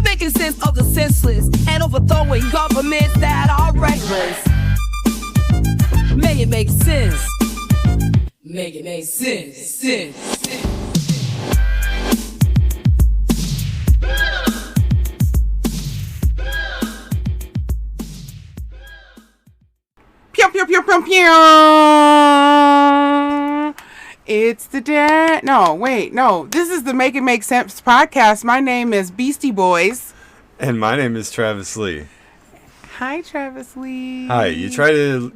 making sense of the senseless and overthrowing governments that are reckless. May it make sense. Make it make sense. Pew, pew, pew, pew, pew. It's the dad. No, wait, no. This is the Make It Make Sense podcast. My name is Beastie Boys. And my name is Travis Lee. Hi, Travis Lee. Hi. You try to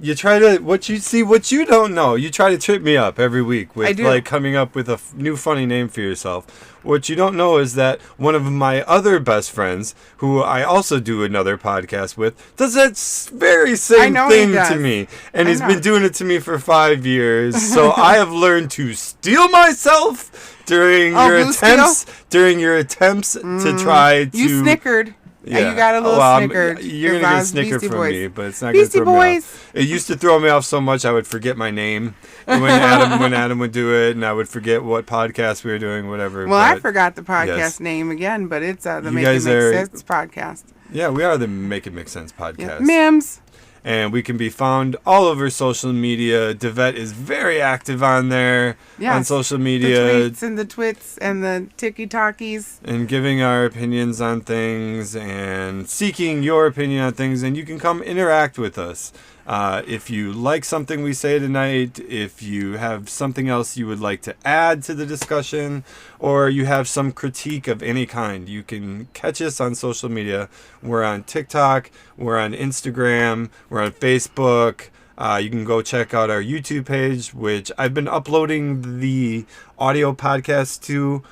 what you don't know. You try to trip me up every week with like coming up with a new funny name for yourself. What you don't know is that one of my other best friends, who I also do another podcast with, does that very same thing to me. And he's been doing it to me for 5 years. So I have learned to steel myself during your attempts to try to... You snickered. Yeah, you got a little snickered. You're going to get a snicker from me, but it's not going to throw me off. It used to throw me off so much I would forget my name when Adam would do it, and I would forget what podcast we were doing, whatever. Well, I forgot the podcast name again, but it's the Make It Make Sense podcast. Yeah, we are the Make It Make Sense podcast. Yeah. Mims. And we can be found all over social media. Devette is very active on there, on social media. The tweets and the twits and the tiki-talkies. And giving our opinions on things and seeking your opinion on things. And you can come interact with us. If you like something we say tonight, if you have something else you would like to add to the discussion, or you have some critique of any kind, you can catch us on social media. We're on TikTok, we're on Instagram, we're on Facebook. You can go check out our YouTube page, which I've been uploading the audio podcast to.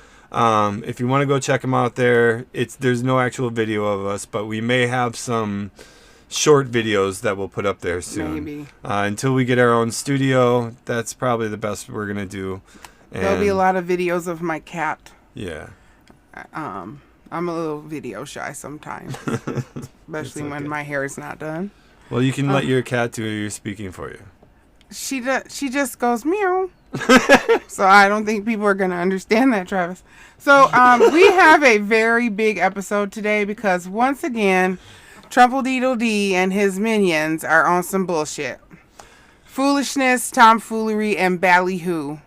If you want to go check them out there, there's no actual video of us, but we may have some short videos that we'll put up there soon. Maybe. Until we get our own studio, that's probably the best we're going to do. And there'll be a lot of videos of my cat. Yeah. I'm a little video shy sometimes, especially when my hair is not done. Well, you can let your cat do your speaking for you. She just goes meow. So I don't think people are going to understand that, Travis. So we have a very big episode today because once again, Trumple-Deedle-Dee and his minions are on some bullshit. Foolishness, tomfoolery, and ballyhoo.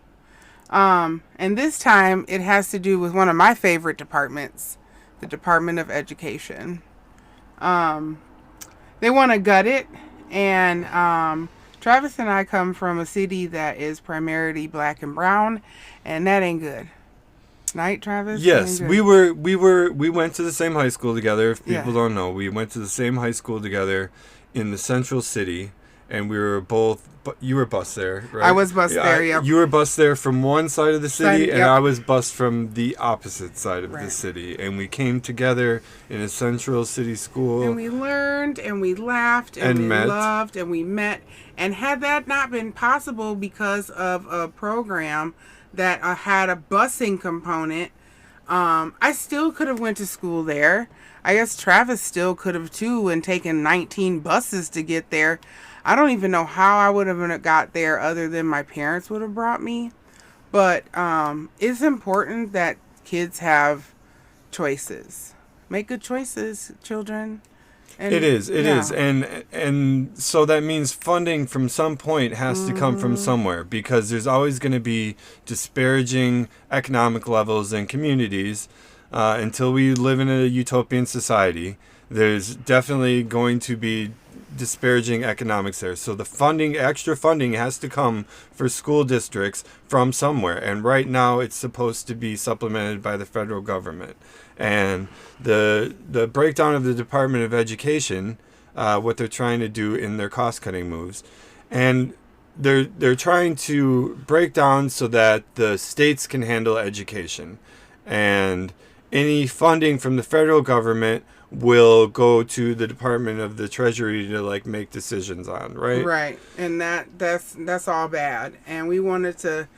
And this time, it has to do with one of my favorite departments, the Department of Education. They want to gut it, and Travis and I come from a city that is primarily black and brown, and that ain't good. Right, Travis? Yes, we went to the same high school together. If people don't know, we went to the same high school together in the central city, and we were both. You were bused there, right? I was bused there. Yeah. You were bused there from one side of the city, and I was bused from the opposite side of the city, and we came together in a central city school. And we learned, and we laughed, and we loved, and we met. And had that not been possible because of a program that had a busing component, I still could have went to school there. I guess Travis still could have too, and taken 19 buses to get there. I don't even know how I would have got there other than my parents would have brought me. But it's important that kids have choices. Make good choices, children. And, it is. And so that means funding from some point has to come from somewhere, because there's always going to be disparaging economic levels in communities until we live in a utopian society. There's definitely going to be disparaging economics there. So the funding, extra funding, has to come for school districts from somewhere. And right now it's supposed to be supplemented by the federal government. And the breakdown of the Department of Education, what they're trying to do in their cost-cutting moves, and they're trying to break down so that the states can handle education, and any funding from the federal government will go to the Department of the Treasury to like make decisions on, right? Right, and that's all bad. And we wanted to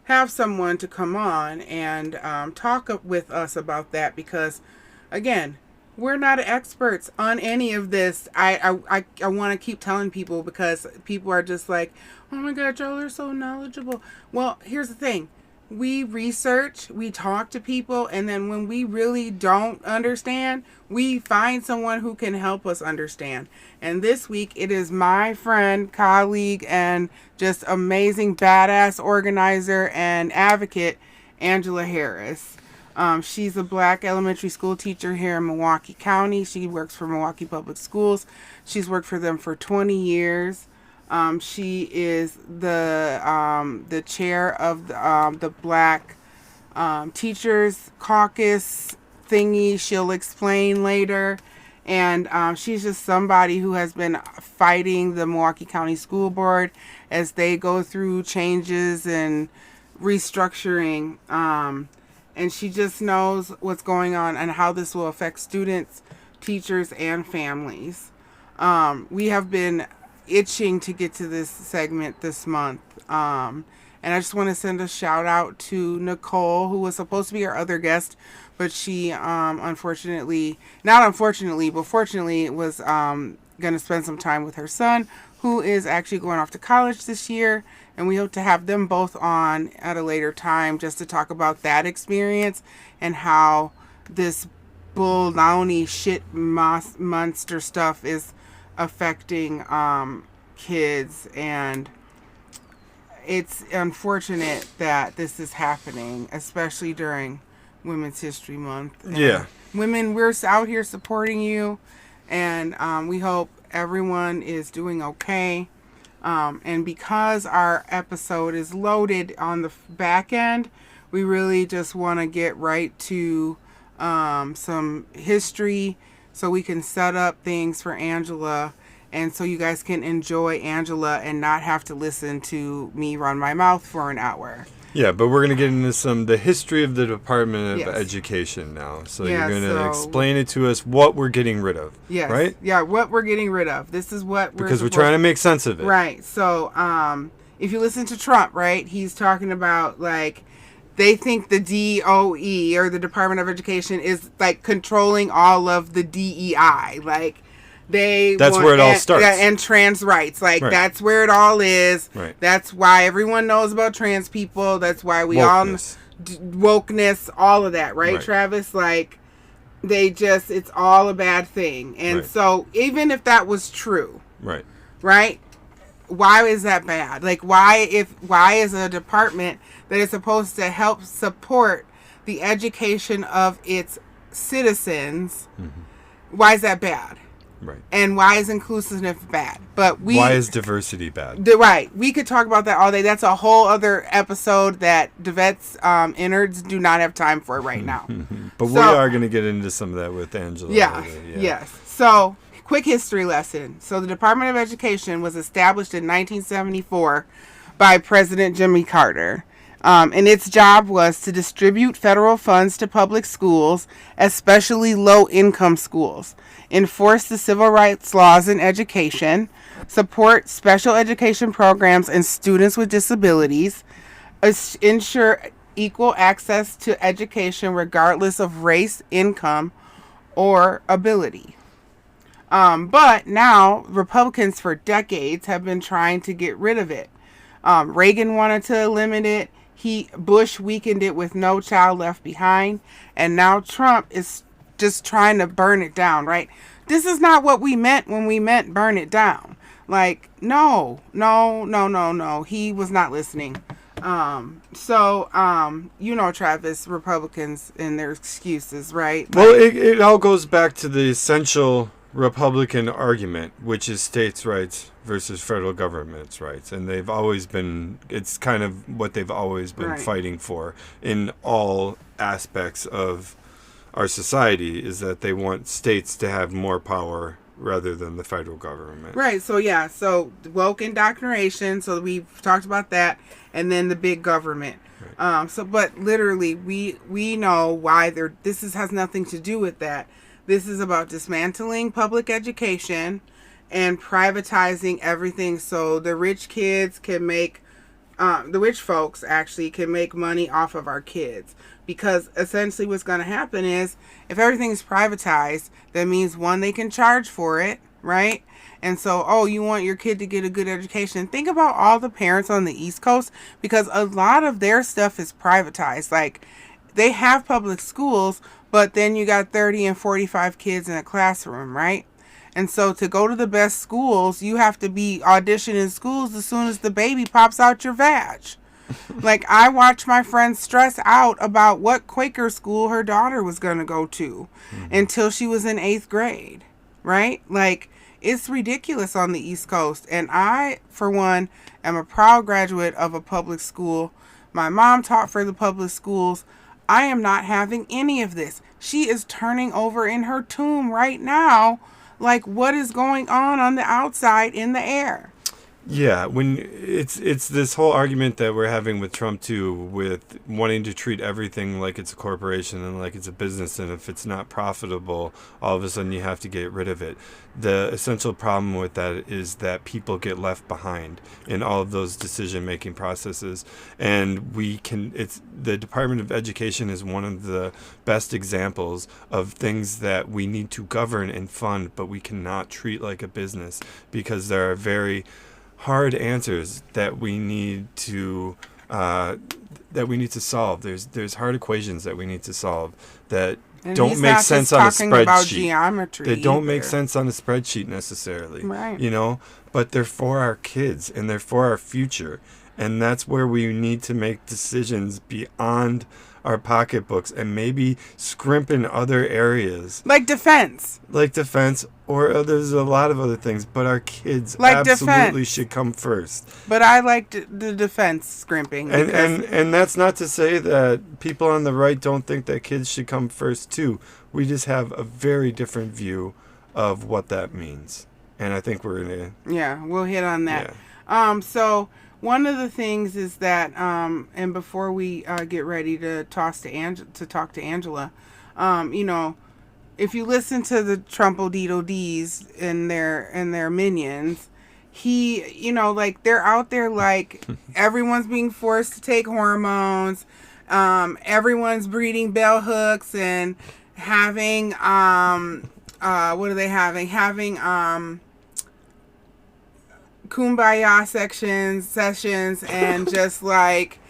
have someone to come on and talk with us about that, because again, we're not experts on any of this. I want to keep telling people, because people are just like, oh my God, y'all are so knowledgeable. Well, here's the thing. we research, we talk to people, and then when we really don't understand, we find someone who can help us understand. And this week, it is my friend, colleague, and just amazing badass organizer and advocate, Angela Harris. She's a Black elementary school teacher here in Milwaukee County. She works for Milwaukee Public Schools. She's worked for them for 20 years. She is the chair of the Black Teachers Caucus thingy. She'll explain later. And she's just somebody who has been fighting the Milwaukee County School Board as they go through changes and restructuring. And she just knows what's going on and how this will affect students, teachers, and families. We have been itching to get to this segment this month. And I just want to send a shout out to Nicole, who was supposed to be our other guest, but she fortunately was going to spend some time with her son, who is actually going off to college this year. And we hope to have them both on at a later time just to talk about that experience and how this baloney shit monster stuff is affecting kids. And it's unfortunate that this is happening, especially during Women's History Month. And yeah. Women, we're out here supporting you, and we hope everyone is doing okay. And because our episode is loaded on the back end, we really just want to get right to some history so we can set up things for Angela, and so you guys can enjoy Angela and not have to listen to me run my mouth for an hour. Yeah, but we're going to get into the history of the Department of Education now. So you're going to explain it to us what we're getting rid of. Yes. Right? Yeah, what we're getting rid of. This is what because we're trying to make sense of it. Right. So if you listen to Trump, right, he's talking about, like, they think the DOE, or the Department of Education, is, like, controlling all of the DEI. Like, that's where it all starts. And trans rights. Like, that's where it all is. Right. That's why everyone knows about trans people. That's why we wokeness, all of that. Right, Travis? Like, it's all a bad thing. And so, even if that was true. Right? Why is that bad? Like, why is a department that is supposed to help support the education of its citizens, why is that bad? Right. And why is inclusiveness bad? Why is diversity bad? Right. We could talk about that all day. That's a whole other episode that DeVet's innards do not have time for right now. But we are going to get into some of that with Angela. Yes. So, quick history lesson. So, the Department of Education was established in 1974 by President Jimmy Carter. And its job was to distribute federal funds to public schools, especially low-income schools, enforce the civil rights laws in education, support special education programs and students with disabilities, ensure equal access to education regardless of race, income, or ability. But now, Republicans for decades have been trying to get rid of it. Reagan wanted to eliminate it. Bush weakened it with No Child Left Behind, and now Trump is just trying to burn it down, right? This is not what we meant when we meant burn it down. Like, no. He was not listening. Travis, Republicans and their excuses, right? Well, it all goes back to the essential Republican argument, which is states' rights versus federal government's rights. And it's kind of what they've always been fighting for in all aspects of our society, is that they want states to have more power rather than the federal government. Right. So woke indoctrination. So we've talked about that. And then the big government. Right. But literally, we know why this has nothing to do with that. This is about dismantling public education and privatizing everything so the rich kids can make, the rich folks actually can make money off of our kids. Because essentially what's going to happen is, if everything is privatized, that means, one, they can charge for it, right? And so, oh, you want your kid to get a good education. Think about all the parents on the East Coast, because a lot of their stuff is privatized. Like, they have public schools, but then you got 30 and 45 kids in a classroom, right? And so to go to the best schools, you have to be auditioning schools as soon as the baby pops out your vag. Like, I watched my friend stress out about what Quaker school her daughter was going to go to until she was in 8th grade, right? Like, it's ridiculous on the East Coast. And I, for one, am a proud graduate of a public school. My mom taught for the public schools. I am not having any of this. She is turning over in her tomb right now. Like, what is going on the outside in the air? Yeah, when it's this whole argument that we're having with Trump too, with wanting to treat everything like it's a corporation and like it's a business, and if it's not profitable, all of a sudden you have to get rid of it. The essential problem with that is that people get left behind in all of those decision-making processes, and the Department of Education is one of the best examples of things that we need to govern and fund, but we cannot treat like a business, because there are very hard answers that we need to solve. There's hard equations that we need to solve that don't make sense on a spreadsheet. Geometry they don't make sense on a spreadsheet necessarily. Right. You know, but they're for our kids and they're for our future. And that's where we need to make decisions beyond our pocketbooks and maybe scrimp in other areas. Like defense, or there's a lot of other things, but our kids like absolutely defense should come first. But I like the defense scrimping. And that's not to say that people on the right don't think that kids should come first too. We just have a very different view of what that means. And I think we're going to... Yeah, we'll hit on that. Yeah. So one of the things is that, and before we get ready to talk to Angela, you know, if you listen to the Trumpledee-Dees and their minions, you know, like, they're out there like everyone's being forced to take hormones, everyone's breeding bell hooks and having what are they having? Having kumbaya sessions and just like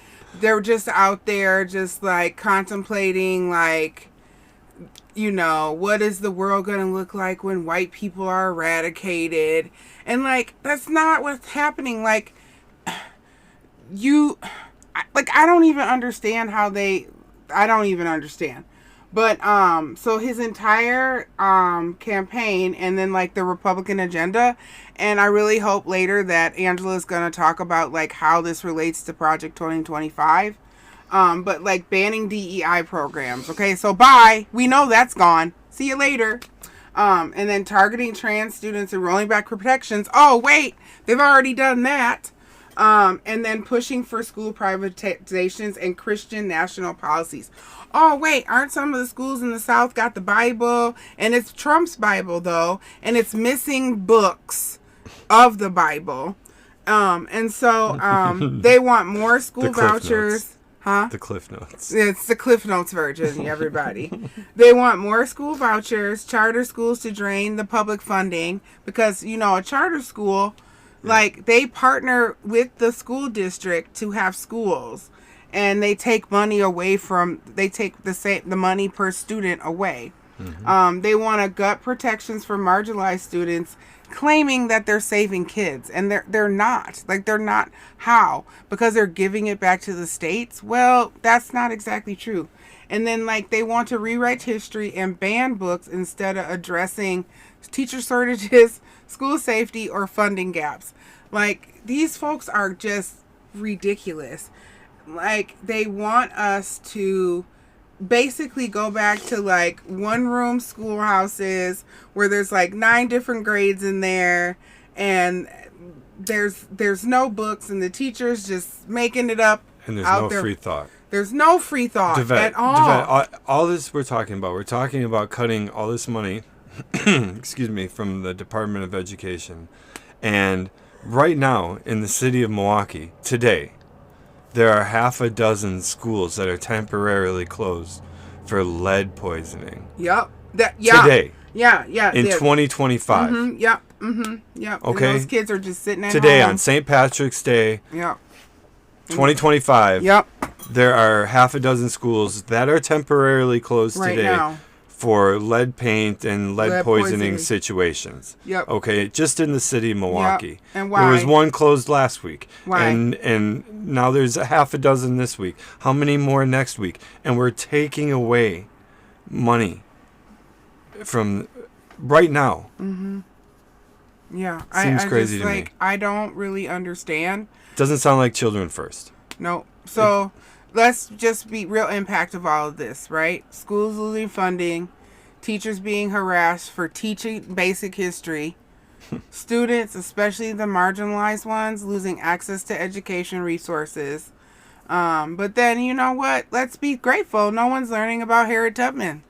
they're just out there just like contemplating, like, you know, what is the world going to look like when white people are eradicated? And like, that's not what's happening. Like, I don't even understand I don't even understand. But, so his entire, campaign and then like the Republican agenda, and I really hope later that Angela is going to talk about like how this relates to Project 2025. But like banning DEI programs. Okay, so bye. We know that's gone. See you later. And then targeting trans students and rolling back protections. Oh, wait, they've already done that. And then pushing for school privatizations and Christian national policies. Oh, wait, aren't some of the schools in the South got the Bible? And it's Trump's Bible, though. And it's missing books of the Bible. And so they want more school vouchers. Notes. Huh? The Cliff Notes. It's the Cliff Notes version, everybody. They want more school vouchers, charter schools to drain the public funding. Because, you know, a charter school, like, they partner with the school district to have schools. And they take money away they take the money per student away. Mm-hmm. They want to gut protections for marginalized students, claiming that they're saving kids, and they're not. Like, they're not. How? Because they're giving it back to the states? Well, that's not exactly true. And then, like, they want to rewrite history and ban books instead of addressing teacher shortages, school safety, or funding gaps. Like, these folks are just ridiculous. Like, they want us to basically go back to like one room schoolhouses where there's like 9 different grades in there, and there's no books, and the teacher's just making it up. And there's no free thought. There's no free thought at all. All this we're talking about cutting all this money, excuse me, from the Department of Education. And right now in the city of Milwaukee, today, there are half a dozen schools that are temporarily closed for lead poisoning. Yep. Today. Yeah. In 2025. Mm-hmm, yep. Yep. Okay. And those kids are just sitting at Today home. on St. Patrick's Day, Yep. 2025. Yep. There are half a dozen schools that are temporarily closed Right today now. for lead paint and lead poisoning poisoning. situations. Yep. Okay, just in the city of Milwaukee. Yep. And why? There was one closed last week. Why? And now there's a half a dozen this week. How many more next week? And we're taking away money from right now. Yeah. Seems I crazy just, to me. I don't really understand. Doesn't sound like children first. No. So let's just be real impact of all of this, right? Schools losing funding, teachers being harassed for teaching basic history, students, especially the marginalized ones, losing access to education resources. But then, you know what? Let's be grateful. No one's learning about Harriet Tubman.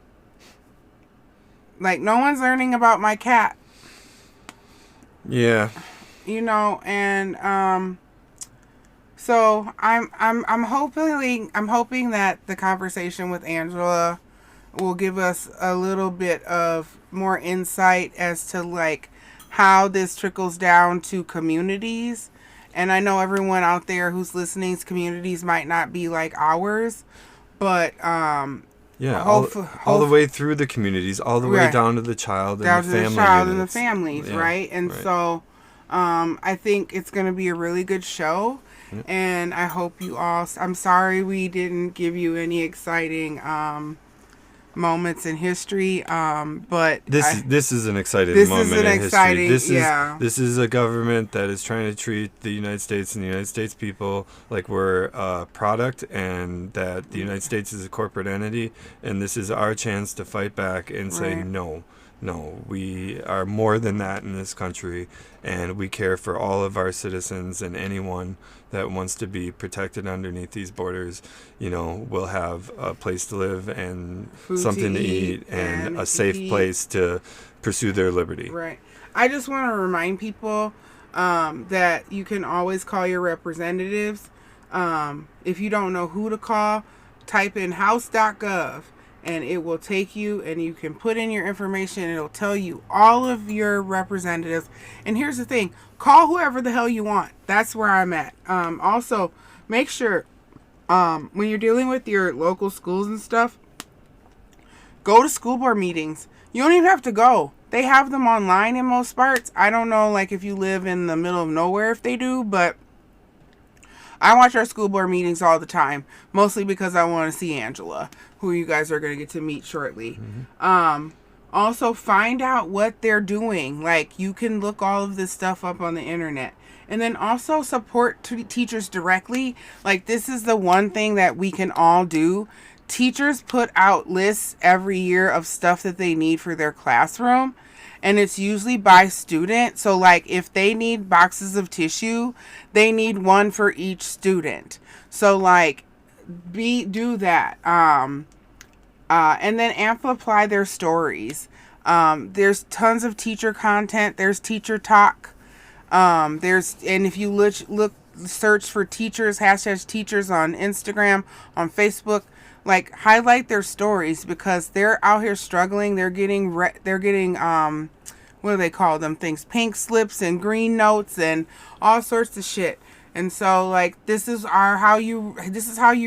Like, no one's learning about my cat. Yeah. You know, and so I'm hoping that the conversation with Angela will give us a little bit of more insight as to like how this trickles down to communities. And I know everyone out there who's listening's communities might not be like ours, but yeah, all the way through the communities, all the way down to the child and the family. And the families, yeah, right? And so I think it's going to be a really good show. Yeah. And I hope you all, I'm sorry we didn't give you any exciting moments in history, but this is an exciting moment in history. This is a government that is trying to treat the United States and the United States people like we're a product, and that the United States is a corporate entity, and this is our chance to fight back and say no, we are more than that in this country, and we care for all of our citizens, and anyone that wants to be protected underneath these borders, you know, will have a place to live and something to eat and a safe place to pursue their liberty. Right. I just want to remind people that you can always call your representatives. If you don't know who to call, type in house.gov. And it will take you, and you can put in your information, and it'll tell you all of your representatives. And here's the thing, call whoever the hell you want. That's where I'm at. Also, make sure when you're dealing with your local schools and stuff, go to school board meetings. You don't even have to go. They have them online in most parts. I don't know, like, if you live in the middle of nowhere if they do, but I watch our school board meetings all the time, mostly because I want to see Angela, who you guys are going to get to meet shortly. Also, find out what they're doing. Like, you can look all of this stuff up on the internet. And then also support teachers directly. Like, this is the one thing that we can all do. Teachers put out lists every year of stuff that they need for their classroom. And it's usually by student. So, like, if they need boxes of tissue, they need one for each student. So, like, do that. And then amplify their stories. There's tons of teacher content. There's teacher talk. And if you search for teachers, #teachers on Instagram, on Facebook, like, highlight their stories, because they're out here struggling. They're getting what do they call them things? Pink slips and green notes and all sorts of shit. And so, like, this is how you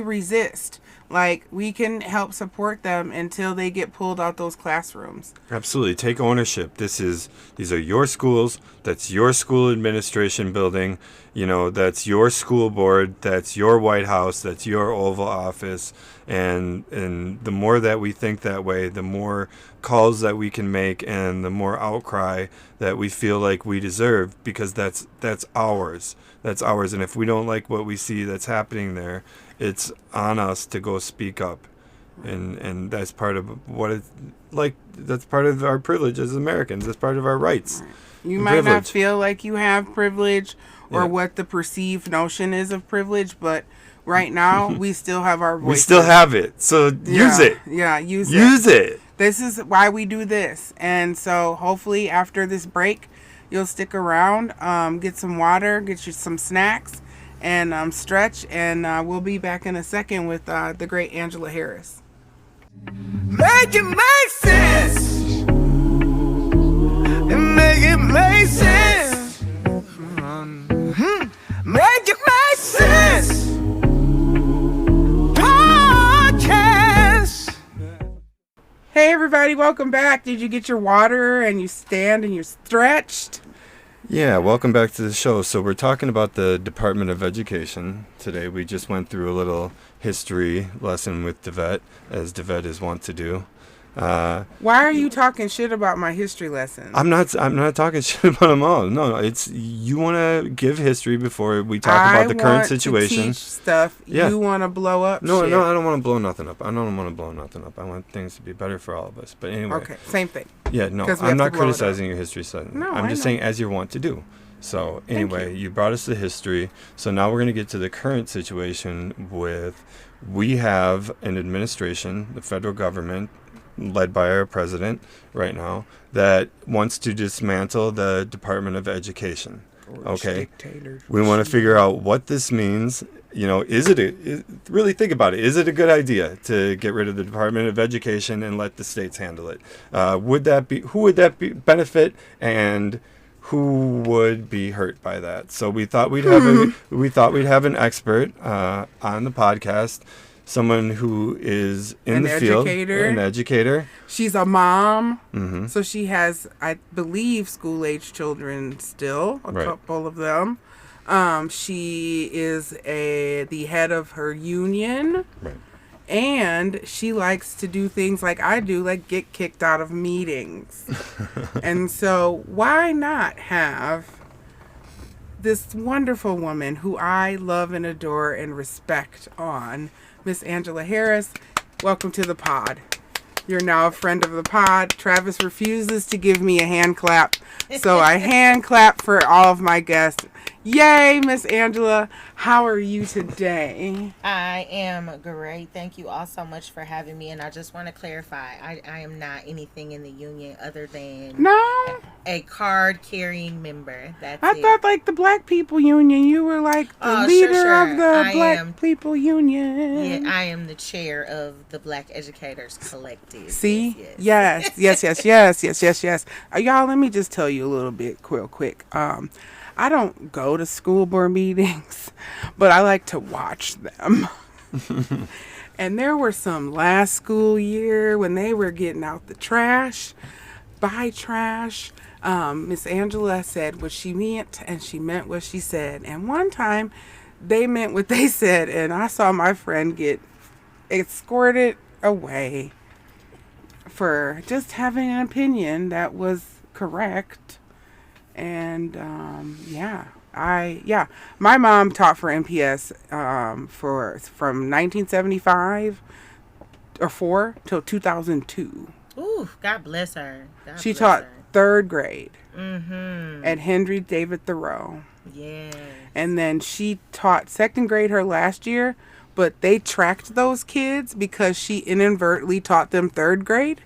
resist. Like, we can help support them until they get pulled out those classrooms. Absolutely. Take ownership. These are your schools. That's your school administration building. You know, that's your school board. That's your White House. That's your Oval Office. And the more that we think that way, the more calls that we can make, and the more outcry that we feel like we deserve, because that's ours. That's ours. And if we don't like what we see that's happening there, it's on us to go speak up. And that's part of what it's like. That's part of our privilege as Americans. That's part of our rights. You might not feel like you have privilege or what the perceived notion is of privilege, but right now we still have our voices. We still have it. So use it. Yeah, use it. This is why we do this. And so hopefully after this break, you'll stick around, get some water, get you some snacks, and stretch. And we'll be back in a second with the great Angela Harris. Make it make sense. And make it make sense. Make it make sense. Podcast. Hey everybody, welcome back. Did you get your water and you stand and you're stretched? Yeah, welcome back to the show. So we're talking about the Department of Education today. We just went through a little history lesson with DeVette, as DeVette is wont to do. Why are you talking shit about my history lesson? I'm not talking shit about them all. No, it's you want to give history before we talk about the current situation. To teach stuff. Yeah. You want to blow up No, shit. no, I don't want to blow nothing up. I don't want to blow nothing up. I want things to be better for all of us. But anyway. Okay, same thing. Yeah, no, 'Cause we I'm have to not blow it up. criticizing your history lesson. No, I'm I just know. saying as you're wont to do. So anyway, you brought us the history. So now we're going to get to the current situation with we have an administration, the federal government, led by our president right now, that wants to dismantle the Department of Education. Okay, we want to figure out what this means. You know, really think about it. Is it a good idea to get rid of the Department of Education and let the states handle it? Who would that benefit, and who would be hurt by that? So we thought we'd have an expert on the podcast. Someone who is in the field, an educator. She's a mom, Mm-hmm. so she has, I believe, school-age children still, a couple of them. She is the head of her union, Right. and she likes to do things like I do, like get kicked out of meetings. And so why not have this wonderful woman who I love and adore and respect on, Miss Angela Harris. Welcome to the pod. You're now a friend of the pod. Travis refuses to give me a hand clap, so I hand clap for all of my guests. Yay, Miss Angela. How are you today? I am great. Thank you all so much for having me. And I just want to clarify, I am not anything in the union other than a card-carrying member. That's I thought like the Black People Union. You were like the leader of the Black People Union. Yeah, I am the chair of the Black Educators Collective. See? Yes. Yes. Y'all, let me just tell you a little bit real quick. I don't go to school board meetings, but I like to watch them. And there were some last school year when they were getting out the trash, buy trash. Miss Angela said what she meant, and she meant what she said. And one time, they meant what they said, and I saw my friend get escorted away for just having an opinion that was correct. And my mom taught for MPS from 1975 or 4 till 2002. Ooh, God bless her. She taught third grade at Henry David Thoreau. Yeah. And then she taught second grade her last year, but they tracked those kids because she inadvertently taught them third grade.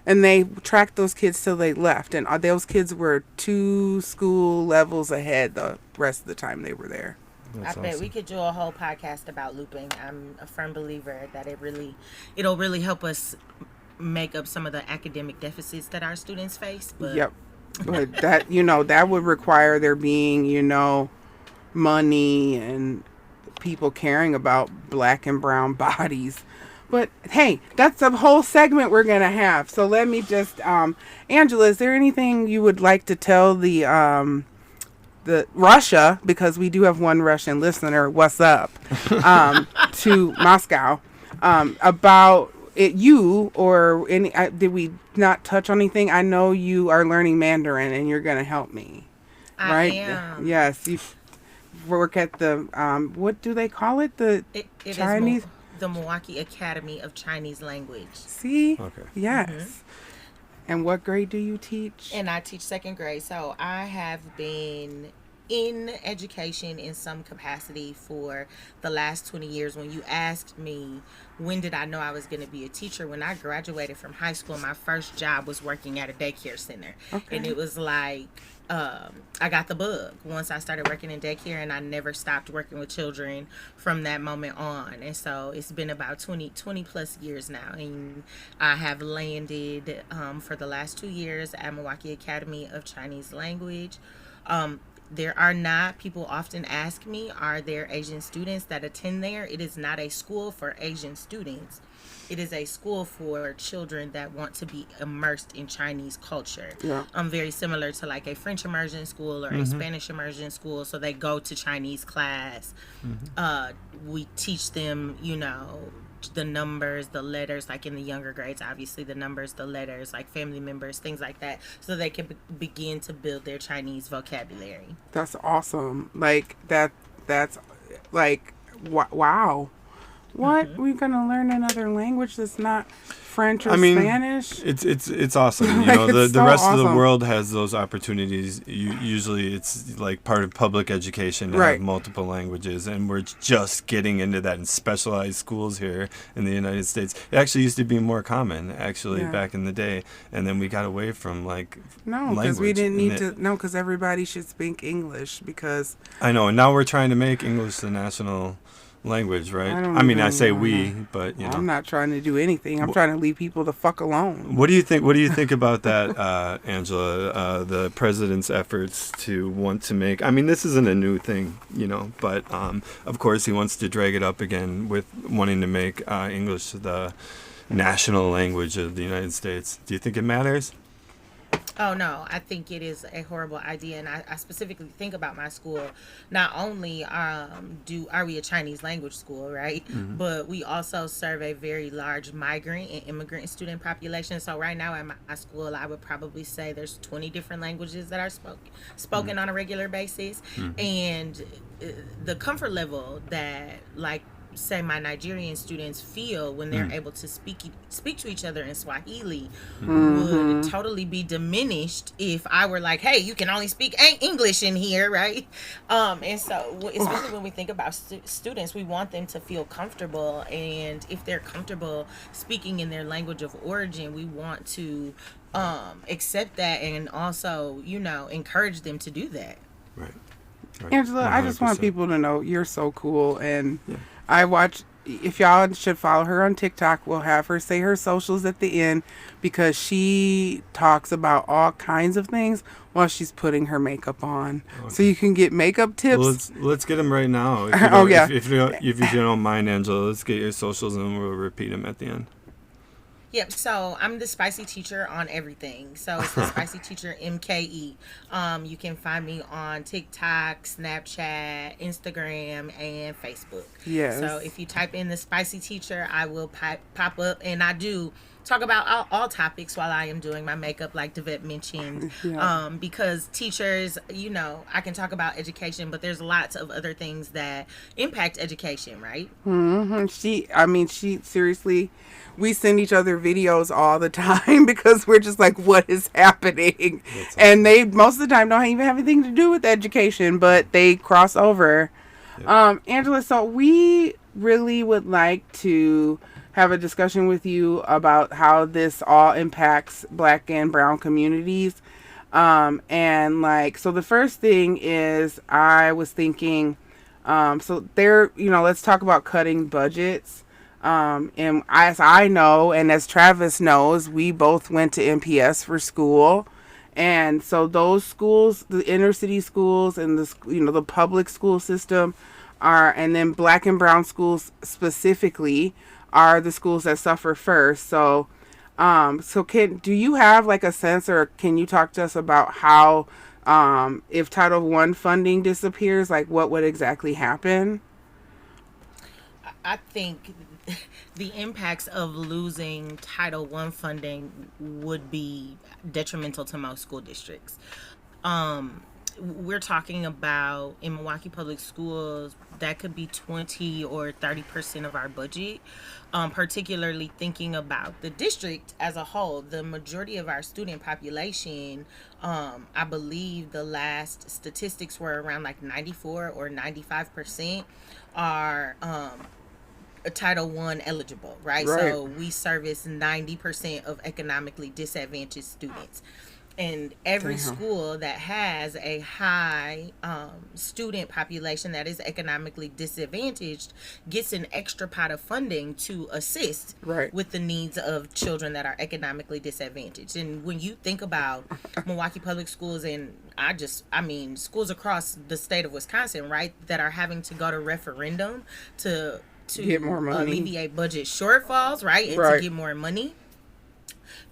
And they tracked those kids till they left. And those kids were 2 school levels ahead the rest of the time they were there. That's bet we could do a whole podcast about looping. I'm a firm believer that it'll really help us make up some of the academic deficits that our students face. But Yep. But that, that would require there being, money and people caring about black and brown bodies. But hey, that's a whole segment we're going to have. So let me just, Angela, is there anything you would like to tell the Russia, because we do have one Russian listener, what's up, to Moscow, about it, you or any, did we not touch on anything? I know you are learning Mandarin and you're going to help me. Right? I am. Yes. You work at the, what do they call it? The Chinese? The Milwaukee Academy of Chinese Language. See? Okay. Yes. And what grade do you teach? And I teach second grade. So I have been in education in some capacity for the last 20 years. When you asked me when did I know I was going to be a teacher, when I graduated from high school, my first job was working at a daycare center. Okay. And it was like, I got the bug once I started working in daycare, and I never stopped working with children from that moment on. And so it's been about 20 plus years now, and I have landed for the last 2 years at Milwaukee Academy of Chinese Language. There are not, people often ask me, are there Asian students that attend there? It is not a school for Asian students. It is a school for children that want to be immersed in Chinese culture. Yeah. Very similar to like a French immersion school or a Spanish immersion school. So they go to Chinese class. We teach them, you know, the numbers, the letters, like in the younger grades, obviously the numbers, the letters, like family members, things like that, so they can begin to build their Chinese vocabulary. That's awesome. Like that's like, wow. What? We're gonna learn another language that's not French or Spanish? It's awesome. You know, the rest of the world has those opportunities. Usually it's like part of public education to have multiple languages, and we're just getting into that in specialized schools here in the United States. It actually used to be more common, back in the day, and then we got away from because we didn't need to. No, because everybody should speak English. Because I know, and now we're trying to make English the national language, right? I mean, I say we, but you know, I'm not trying to do anything. I'm trying to leave people the fuck alone. What do you think about that, Angela? The president's efforts to want to make, I mean, this isn't a new thing, you know, but of course he wants to drag it up again with wanting to make English the national language of the United States. Do you think it matters? Oh, no, I think it is a horrible idea. And I specifically think about my school. Not only are we a Chinese language school, right? But we also serve a very large migrant and immigrant student population. So right now at my school, I would probably say there's 20 different languages that are spoken on a regular basis. And the comfort level that, like, say my Nigerian students feel when they're able to speak to each other in Swahili would totally be diminished if I were like, hey, you can only speak English in here, right? And so especially when we think about students, we want them to feel comfortable, and if they're comfortable speaking in their language of origin, we want to accept that and also, you know, encourage them to do that. Right. Angela, 100%. I just want people to know you're so cool, and I watch, if y'all should follow her on TikTok, we'll have her say her socials at the end, because she talks about all kinds of things while she's putting her makeup on. Okay. So you can get makeup tips. Well, let's get them right now. If you don't mind, Angela, let's get your socials and we'll repeat them at the end. Yep, so I'm the Spicy Teacher on everything. So it's the Spicy Teacher MKE. You can find me on TikTok, Snapchat, Instagram, and Facebook. Yes. So if you type in the Spicy Teacher, I will pop up, and I do talk about all topics while I am doing my makeup, like Devette mentioned. Because teachers, you know, I can talk about education, but there's lots of other things that impact education, right? She seriously, we send each other videos all the time because we're just like, what is happening? And they most of the time don't even have anything to do with education, but they cross over. Angela, so we really would like to have a discussion with you about how this all impacts Black and brown communities. So the first thing is, I was thinking, let's talk about cutting budgets. And as I know, and as Travis knows, we both went to MPS for school. And so those schools, the inner city schools and the public school system and then Black and brown schools specifically are the schools that suffer first. So, do you have like a sense, or can you talk to us about how, if Title I funding disappears, like what would exactly happen? I think the impacts of losing Title I funding would be detrimental to most school districts. we're talking about in Milwaukee Public Schools, that could be 20 or 30% of our budget. Particularly thinking about the district as a whole, the majority of our student population, I believe the last statistics were around like 94 or 95% are Title I eligible, right? So we service 90% of economically disadvantaged students. And every school that has a high student population that is economically disadvantaged gets an extra pot of funding to assist with the needs of children that are economically disadvantaged. And when you think about Milwaukee Public Schools, and I mean schools across the state of Wisconsin, right, that are having to go to referendum to get more money, alleviate budget shortfalls, right, and to get more money.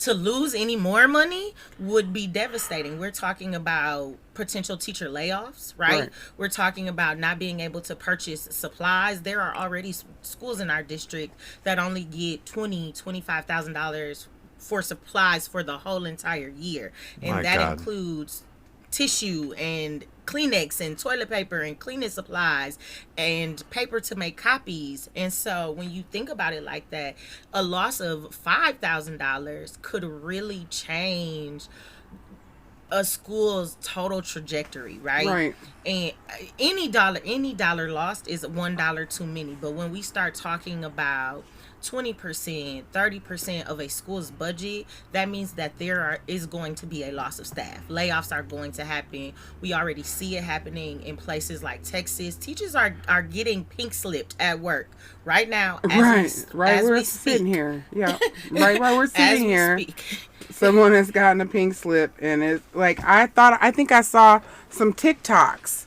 To lose any more money would be devastating. We're talking about potential teacher layoffs, right? We're talking about not being able to purchase supplies. There are already schools in our district that only get $25,000 for supplies for the whole entire year. And includes tissue and Kleenex and toilet paper and cleaning supplies and paper to make copies. And so when you think about it like that, a loss of $5,000 could really change a school's total trajectory, right? And any dollar lost is $1 too many. But when we start talking about 20%, 30% of a school's budget, that means that is going to be a loss of staff. Layoffs are going to happen. We already see it happening in places like Texas. Teachers are getting pink slipped at work right now. As we're sitting here. Yeah, right while we're sitting here. Someone has gotten a pink slip, and it's like I think I saw some TikToks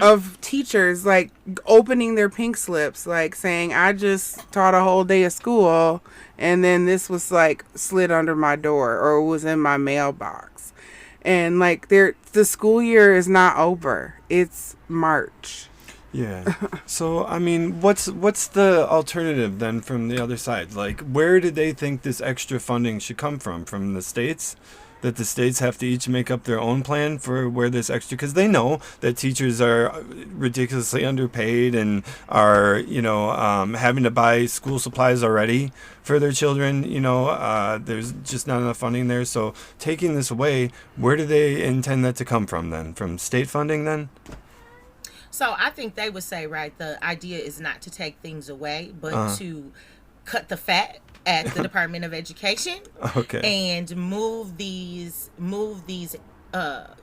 of teachers like opening their pink slips, like saying, I just taught a whole day of school and then this was like slid under my door or was in my mailbox. And like the school year is not over. It's March. Yeah. So, I mean, what's the alternative then from the other side? Like, where do they think this extra funding should come from? From the states? That the states have to each make up their own plan for where this extra, because they know that teachers are ridiculously underpaid and are, having to buy school supplies already for their children. There's just not enough funding there. So taking this away, where do they intend that to come from then? From state funding then? So I think they would say, right, the idea is not to take things away, but to cut the fat at the Department of Education, and move these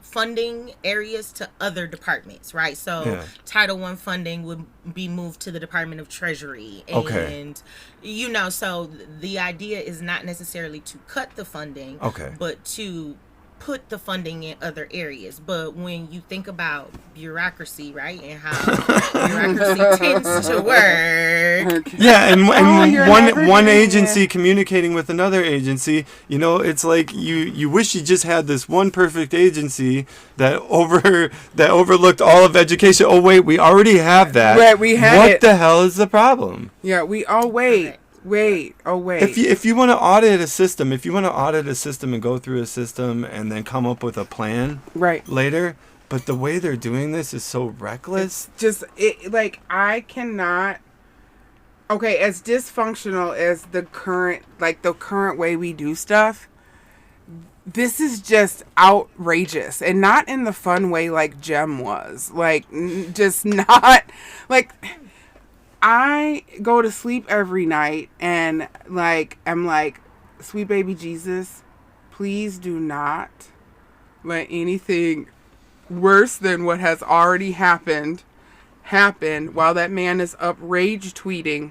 funding areas to other departments, right? So Title I funding would be moved to the Department of Treasury, and so the idea is not necessarily to cut the funding, but to put the funding in other areas. But when you think about bureaucracy, right, and how bureaucracy tends to work, and one agency communicating with another agency, it's like you wish you just had this one perfect agency that overlooked all of education. Oh wait, we already have that. Right, we have What the hell is the problem? Yeah, wait. If you want to audit a system, and go through a system and then come up with a plan later, but the way they're doing this is so reckless. I cannot. Okay, as dysfunctional as the current way we do stuff, this is just outrageous, and not in the fun way like Jem was. Just not like. I go to sleep every night and I'm like, sweet baby Jesus, please do not let anything worse than what has already happened happen while that man is up rage tweeting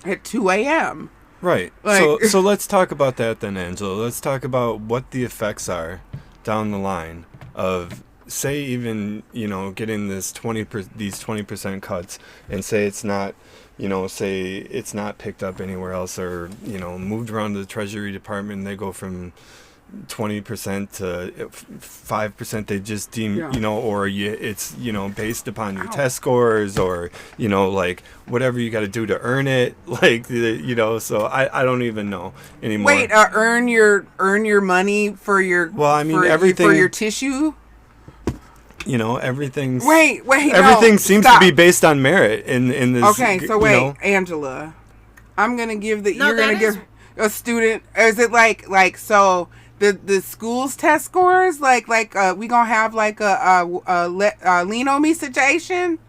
at 2 a.m. Right. So let's talk about that then, Angela. Let's talk about what the effects are down the line of, say, even, getting these 20% cuts, and say it's not, it's not picked up anywhere else, or, moved around to the Treasury Department, and they go from 20% to 5%, they just deem, it's, based upon your test scores, or, whatever you got to do to earn it. So I don't even know anymore. Wait, earn your money for your, everything for your tissue? everything's wait. Everything seems stop. to be based on merit in this. Okay, so wait, Angela, I'm gonna give you're gonna give a student. Is it like so? The school's test scores we gonna have like a lean on me situation.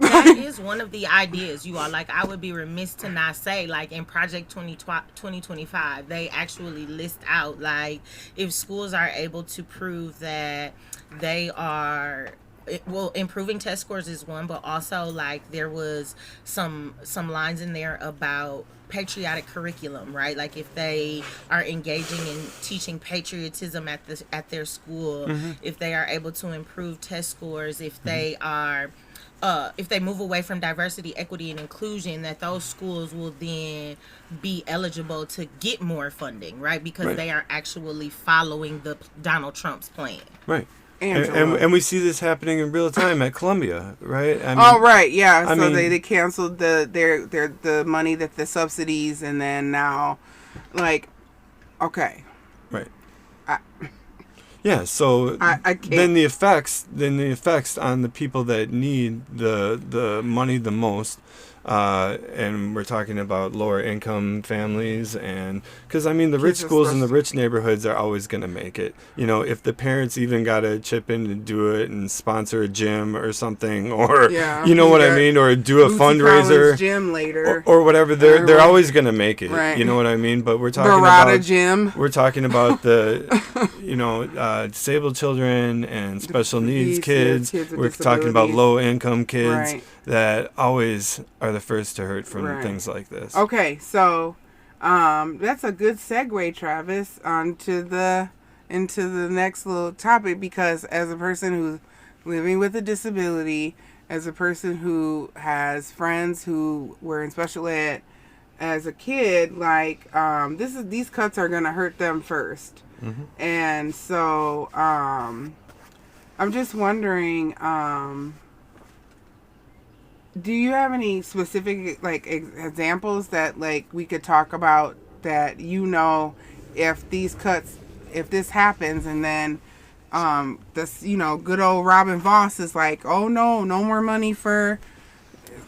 That is one of the ideas, you all. Like, I would be remiss to not say, like, in Project 2025, they actually list out, like, if schools are able to prove that they are, well, improving test scores is one, but also, like, there was some lines in there about patriotic curriculum, right? Like, if they are engaging in teaching patriotism at their school, if they are able to improve test scores, if they are... if they move away from diversity, equity, and inclusion, that those schools will then be eligible to get more funding, right? Because they are actually following the Donald Trump's plan. Right. And we see this happening in real time at Columbia, right? Right, yeah. So they canceled the money that the subsidies, and then now, like, okay. Right. Yeah, so I can't. then the effects on the people that need the money the most, and we're talking about lower income families, and because the rich schools in the rich neighborhoods are always going to make it. If the parents even got to chip in to do it and sponsor a gym or something, or what I mean, or do a fundraiser, gym later, or whatever, they're always going to make it. Right. You know what I mean? But we're talking about gym. We're talking about the disabled children and special needs kids. We're talking about low income kids that always are the first to hurt from things like this. Okay, so that's a good segue, Travis, into the next little topic, because as a person who's living with a disability, as a person who has friends who were in special ed as a kid, like these cuts are gonna hurt them first. And so I'm just wondering, do you have any specific examples that we could talk about that if this happens, and then this good old Robin Voss is like, oh no more money for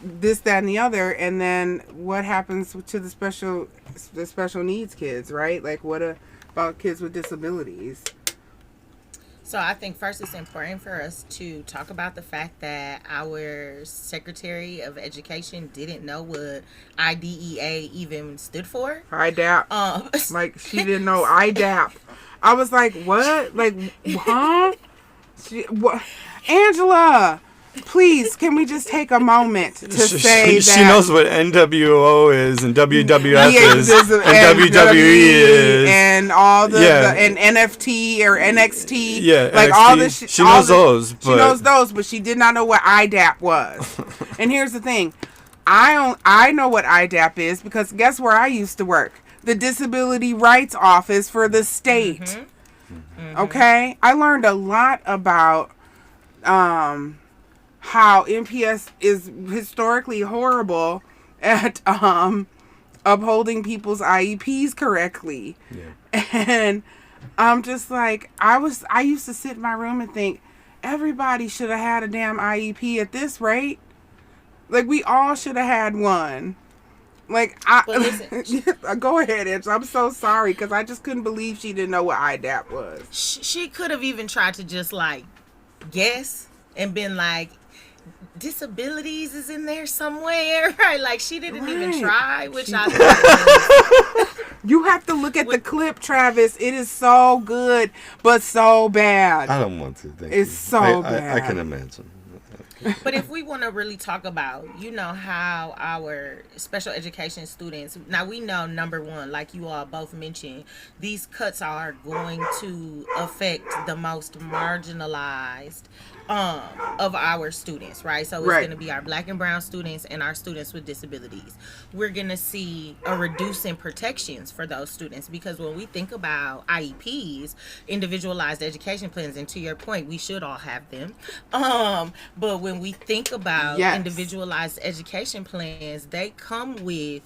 this, that, and the other, and then what happens to the special needs kids, right? Like, what about kids with disabilities? So I think first it's important for us to talk about the fact that our Secretary of Education didn't know what IDEA even stood for. IDAP. Like, she didn't know IDAP. I was like, what? Like, huh? What? Angela, please, can we just take a moment to say that she knows what NWO is, and WWF is, and WWE is, and all and NFT or NXT. Yeah, like NXT. all this. She knows those. She knows those, but she did not know what IDAP was. And here's the thing, I know what IDAP is because guess where I used to work? The Disability Rights Office for the state. Okay, I learned a lot about how MPS is historically horrible at upholding people's IEPs correctly. Yeah. And I'm just like, I used to sit in my room and think, everybody should have had a damn IEP at this rate. Like, we all should have had one. Like, go ahead, Edge. I'm so sorry, because I just couldn't believe she didn't know what IDAP was. She could have even tried to just, guess and been like, disabilities is in there somewhere, right? Like, she didn't even try, which I thought You have to look at the clip, Travis. It is so good, but so bad. I don't want to. It's so bad. I can imagine. But if we want to really talk about, how our special education students, now we know, number one, like you all both mentioned, these cuts are going to affect the most marginalized of our students, right? So it's going to be our Black and brown students and our students with disabilities. We're going to see a reduce in protections for those students, because when we think about IEPs, individualized education plans, and to your point, we should all have them. But when we think about individualized education plans, they come with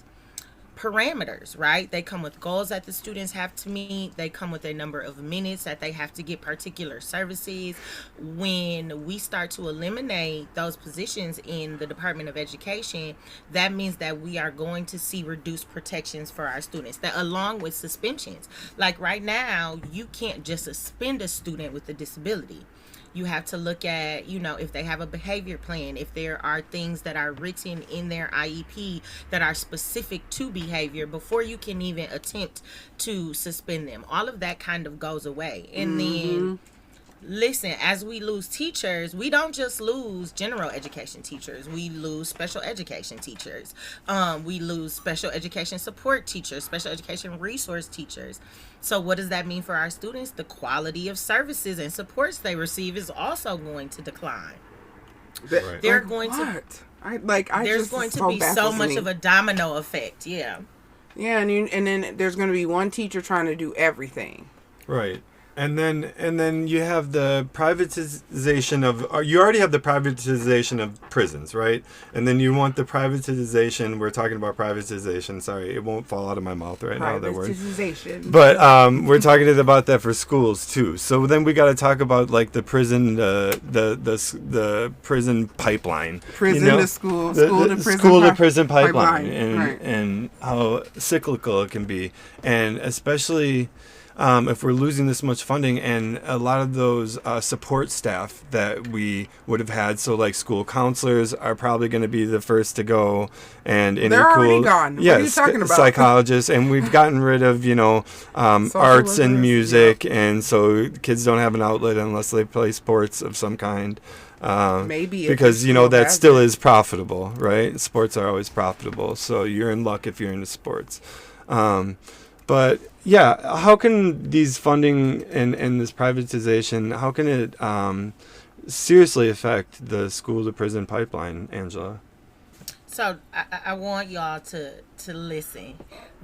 parameters, right? They come with goals that the students have to meet. They come with a number of minutes that they have to get particular services. When we start to eliminate those positions in the Department of Education, that means that we are going to see reduced protections for our students, that along with suspensions. Like right now, you can't just suspend a student with a disability. You have to look at, if they have a behavior plan, if there are things that are written in their IEP that are specific to behavior before you can even attempt to suspend them. All of that kind of goes away. And then, listen, as we lose teachers, we don't just lose general education teachers. We lose special education teachers. We lose special education support teachers, special education resource teachers. So what does that mean for our students? The quality of services and supports they receive is also going to decline. Right. They're Like going what? to there's going to be so much of a domino effect. Yeah. Yeah, and then there's going to be one teacher trying to do everything. Right. And then you have the privatization of, you already have the privatization of prisons, right? And then you want the privatization, we're talking about privatization, sorry, it won't fall out of my mouth right now, that word. Privatization. But we're talking about that for schools too. So then we got to talk about like the prison, the prison pipeline. Prison to school, school to prison pipeline. Right. And how cyclical it can be. And especially... if we're losing this much funding and a lot of those support staff that we would have had, so like school counselors are probably going to be the first to go, and they're already gone. What are you talking about? Psychologists, and we've gotten rid of arts and music, and so kids don't have an outlet unless they play sports of some kind. Maybe because that still is profitable, right? Sports are always profitable, so you're in luck if you're into sports. But yeah, how can these funding and this privatization, how can it seriously affect the school to prison pipeline, Angela? So I want y'all to listen.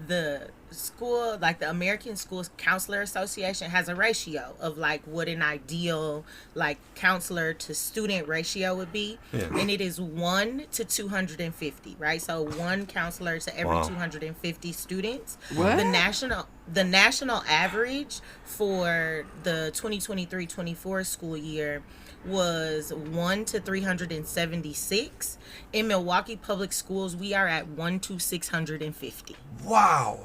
The school, like the American School Counselor Association, has a ratio of like what an ideal like counselor to student ratio would be, and it is 1 to 250, right? So one counselor to every 250 students. What? The national average for the 2023-24 school year was 1 to 376. In Milwaukee Public Schools, we are at 1 to 650. Wow.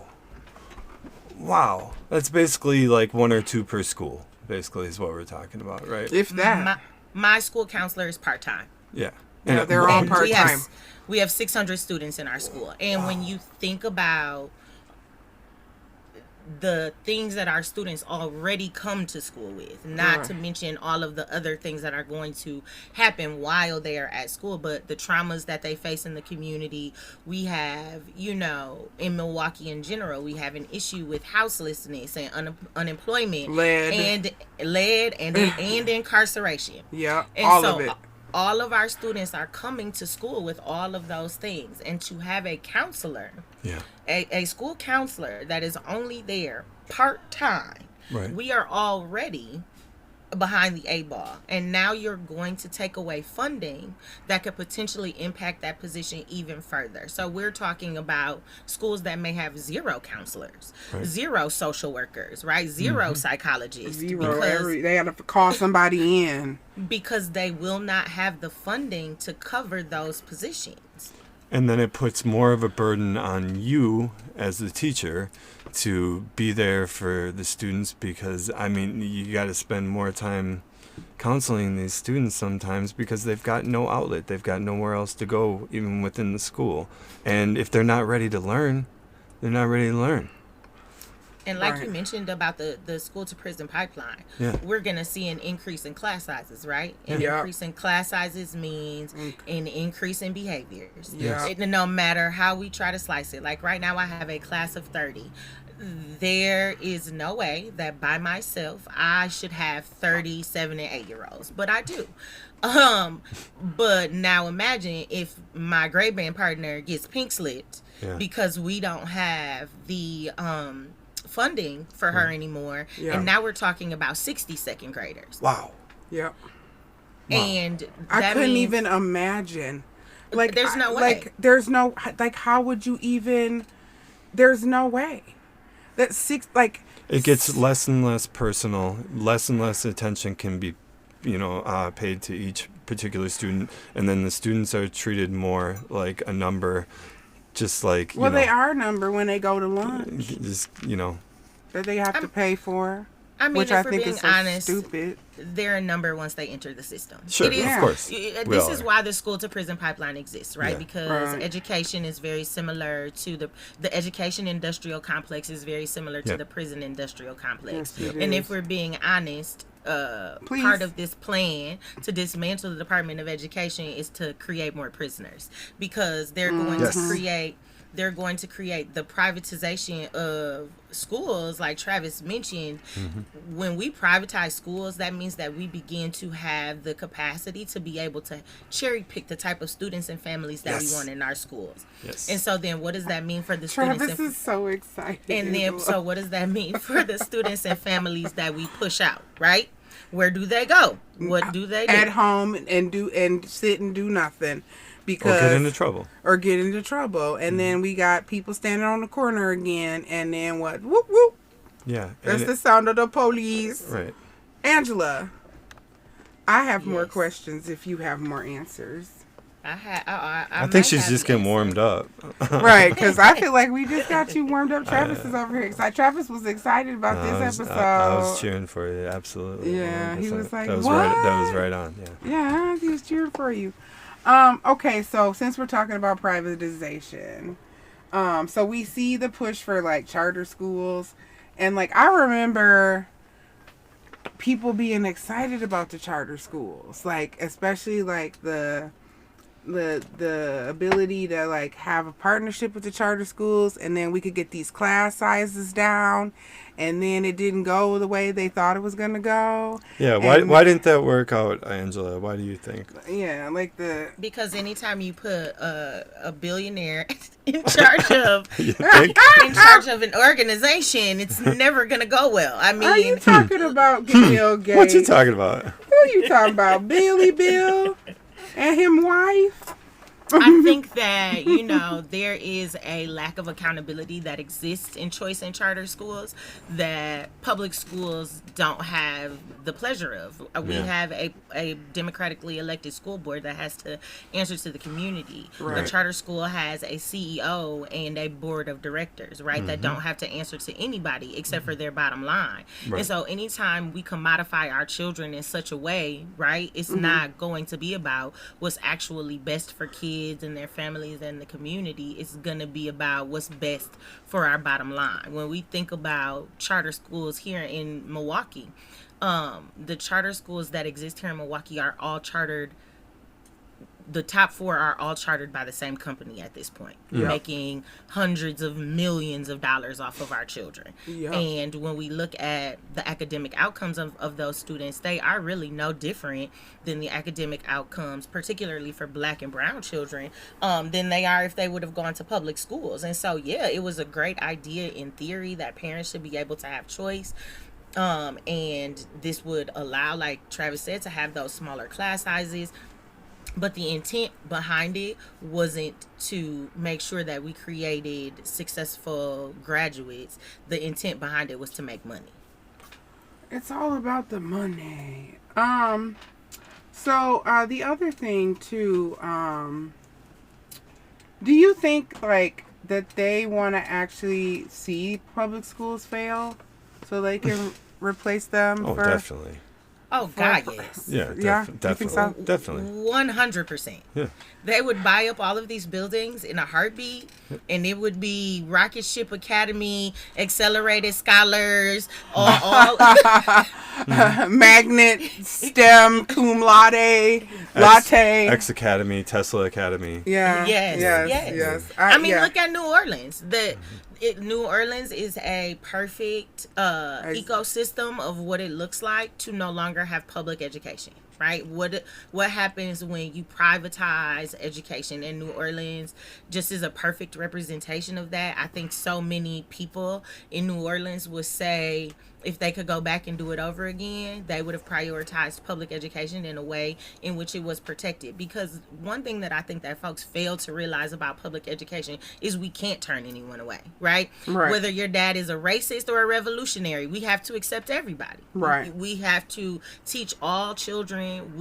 That's basically like 1 or 2 per school, basically, is what we're talking about, right? If that. My school counselor is part-time. Yeah. Yeah, they're all part-time. We have 600 students in our school. And when you think about the things that our students already come to school with, not to mention all of the other things that are going to happen while they are at school, but the traumas that they face in the community. We have, in Milwaukee in general, we have an issue with houselessness and unemployment, and incarceration. Yeah, and all so of it. All of our students are coming to school with all of those things, and to have a counselor, a school counselor that is only there part-time, we are already behind the 8 ball, and now you're going to take away funding that could potentially impact that position even further. So we're talking about schools that may have 0 counselors, 0 social workers, right? 0 psychologists, they have to call somebody in because they will not have the funding to cover those positions. And then it puts more of a burden on you as the teacher to be there for the students, because you got to spend more time counseling these students sometimes because they've got no outlet, they've got nowhere else to go even within the school, and if they're not ready to learn, they're not ready to learn. And like you mentioned about the school to prison pipeline, we're going to see an increase in class sizes, right? An increase in class sizes means an increase in behaviors. No matter how we try to slice it. Like right now I have a class of 30. There is no way that by myself I should have 30 7 and 8 year olds, but I do. But now imagine if my grade band partner gets pink slipped because we don't have the funding for her anymore, and now we're talking about 60 second graders. Wow. Yep. And I couldn't even imagine. Like there's no way. Like there's no, like, how would you even there's no way that it gets less and less personal, less and less attention can be, paid to each particular student, and then the students are treated more like a number, just like they are a number when they go to lunch. Just that they have to pay for. I mean, which if I we're think being is so honest, stupid. they're a number once they enter the system. Sure, it is, of course. This is why the school to prison pipeline exists, right? Yeah. Because education is very similar to the education industrial complex is very similar to the prison industrial complex. Yes, and if we're being honest, part of this plan to dismantle the Department of Education is to create more prisoners, because they're going to create. They're going to create the privatization of schools, like Travis mentioned. Mm-hmm. When we privatize schools, that means that we begin to have the capacity to be able to cherry pick the type of students and families that we want in our schools. Yes. And so then what does that mean for the Travis students? Travis is so excited. And then, so what does that mean for the students and families that we push out, right? Where do they go? What do they do? At home and sit and do nothing. Because, or get into trouble. And then we got people standing on the corner again, and then what? Whoop, whoop. Yeah. That's the sound of the police. Right. Angela, I have more questions if you have more answers. I think she's just getting warmed up. Right, because I feel like we just got you warmed up. Travis is over here excited. Travis was excited about this episode. I was cheering for you, absolutely. Yeah, 100%. He was like, that was what? That was right on, yeah. Yeah, he was cheering for you. Okay, so since we're talking about privatization, so we see the push for like charter schools, and like I remember people being excited about the charter schools, like especially like the ability to like have a partnership with the charter schools, and then we could get these class sizes down, and then it didn't go the way they thought it was going to go. Yeah, why didn't that work out, Angela? Why do you think? Yeah, like because anytime you put a billionaire in charge of an organization, it's never going to go well. I mean, are you talking about Bill Gates? What you talking about? Who are you talking about? Bill and him wife? I think that, there is a lack of accountability that exists in choice and charter schools that public schools don't have the pleasure of. We have a democratically elected school board that has to answer to the community. Right. The charter school has a CEO and a board of directors, right, that don't have to answer to anybody except for their bottom line. Right. And so anytime we commodify our children in such a way, right, it's not going to be about what's actually best for kids and their families and the community. It's going to be about what's best for our bottom line. When we think about charter schools here in Milwaukee, the charter schools that exist here in Milwaukee are all chartered. The top 4 are all chartered by the same company at this point, making hundreds of millions of dollars off of our children. Yep. And when we look at the academic outcomes of those students, they are really no different than the academic outcomes, particularly for Black and brown children, than they are if they would have gone to public schools. And so, it was a great idea in theory that parents should be able to have choice. And this would allow, like Travis said, to have those smaller class sizes. But the intent behind it wasn't to make sure that we created successful graduates. The intent behind it was to make money. It's all about the money. So the other thing too, do you think like that they want to actually see public schools fail so they can replace them? Oh, definitely. Oh, God, yes. Yeah, definitely. You think so? Definitely. 100%. Yeah. They would buy up all of these buildings in a heartbeat, and it would be Rocket Ship Academy, Accelerated Scholars, all Magnet, STEM, Cum Laude, Latte. X Academy, Tesla Academy. Yeah. Yes. I mean, look at New Orleans. New Orleans is a perfect ecosystem of what it looks like to no longer have public education, right? What happens when you privatize education, in New Orleans just is a perfect representation of that. I think so many people in New Orleans would say if they could go back and do it over again, they would have prioritized public education in a way in which it was protected. Because one thing that I think that folks fail to realize about public education is we can't turn anyone away, right? Whether your dad is a racist or a revolutionary, we have to accept everybody. Right. We have to teach all children.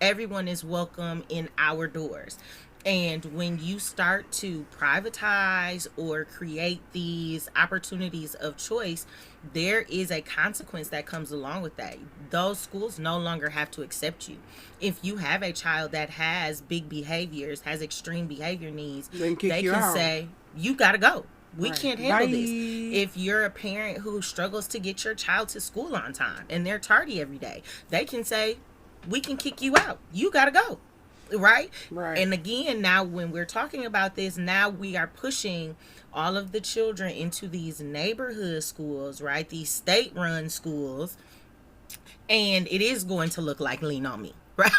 Everyone is welcome in our doors. And when you start to privatize or create these opportunities of choice, there is a consequence that comes along with that. Those schools no longer have to accept you. If you have a child that has big behaviors, has extreme behavior needs, they can say, you got to go. We can't handle this. If you're a parent who struggles to get your child to school on time and they're tardy every day, they can say, we can kick you out. You got to go. Right. And again, now when we're talking about this, now we are pushing all of the children into these neighborhood schools, right? These state-run schools, and it is going to look like Lean On Me, right?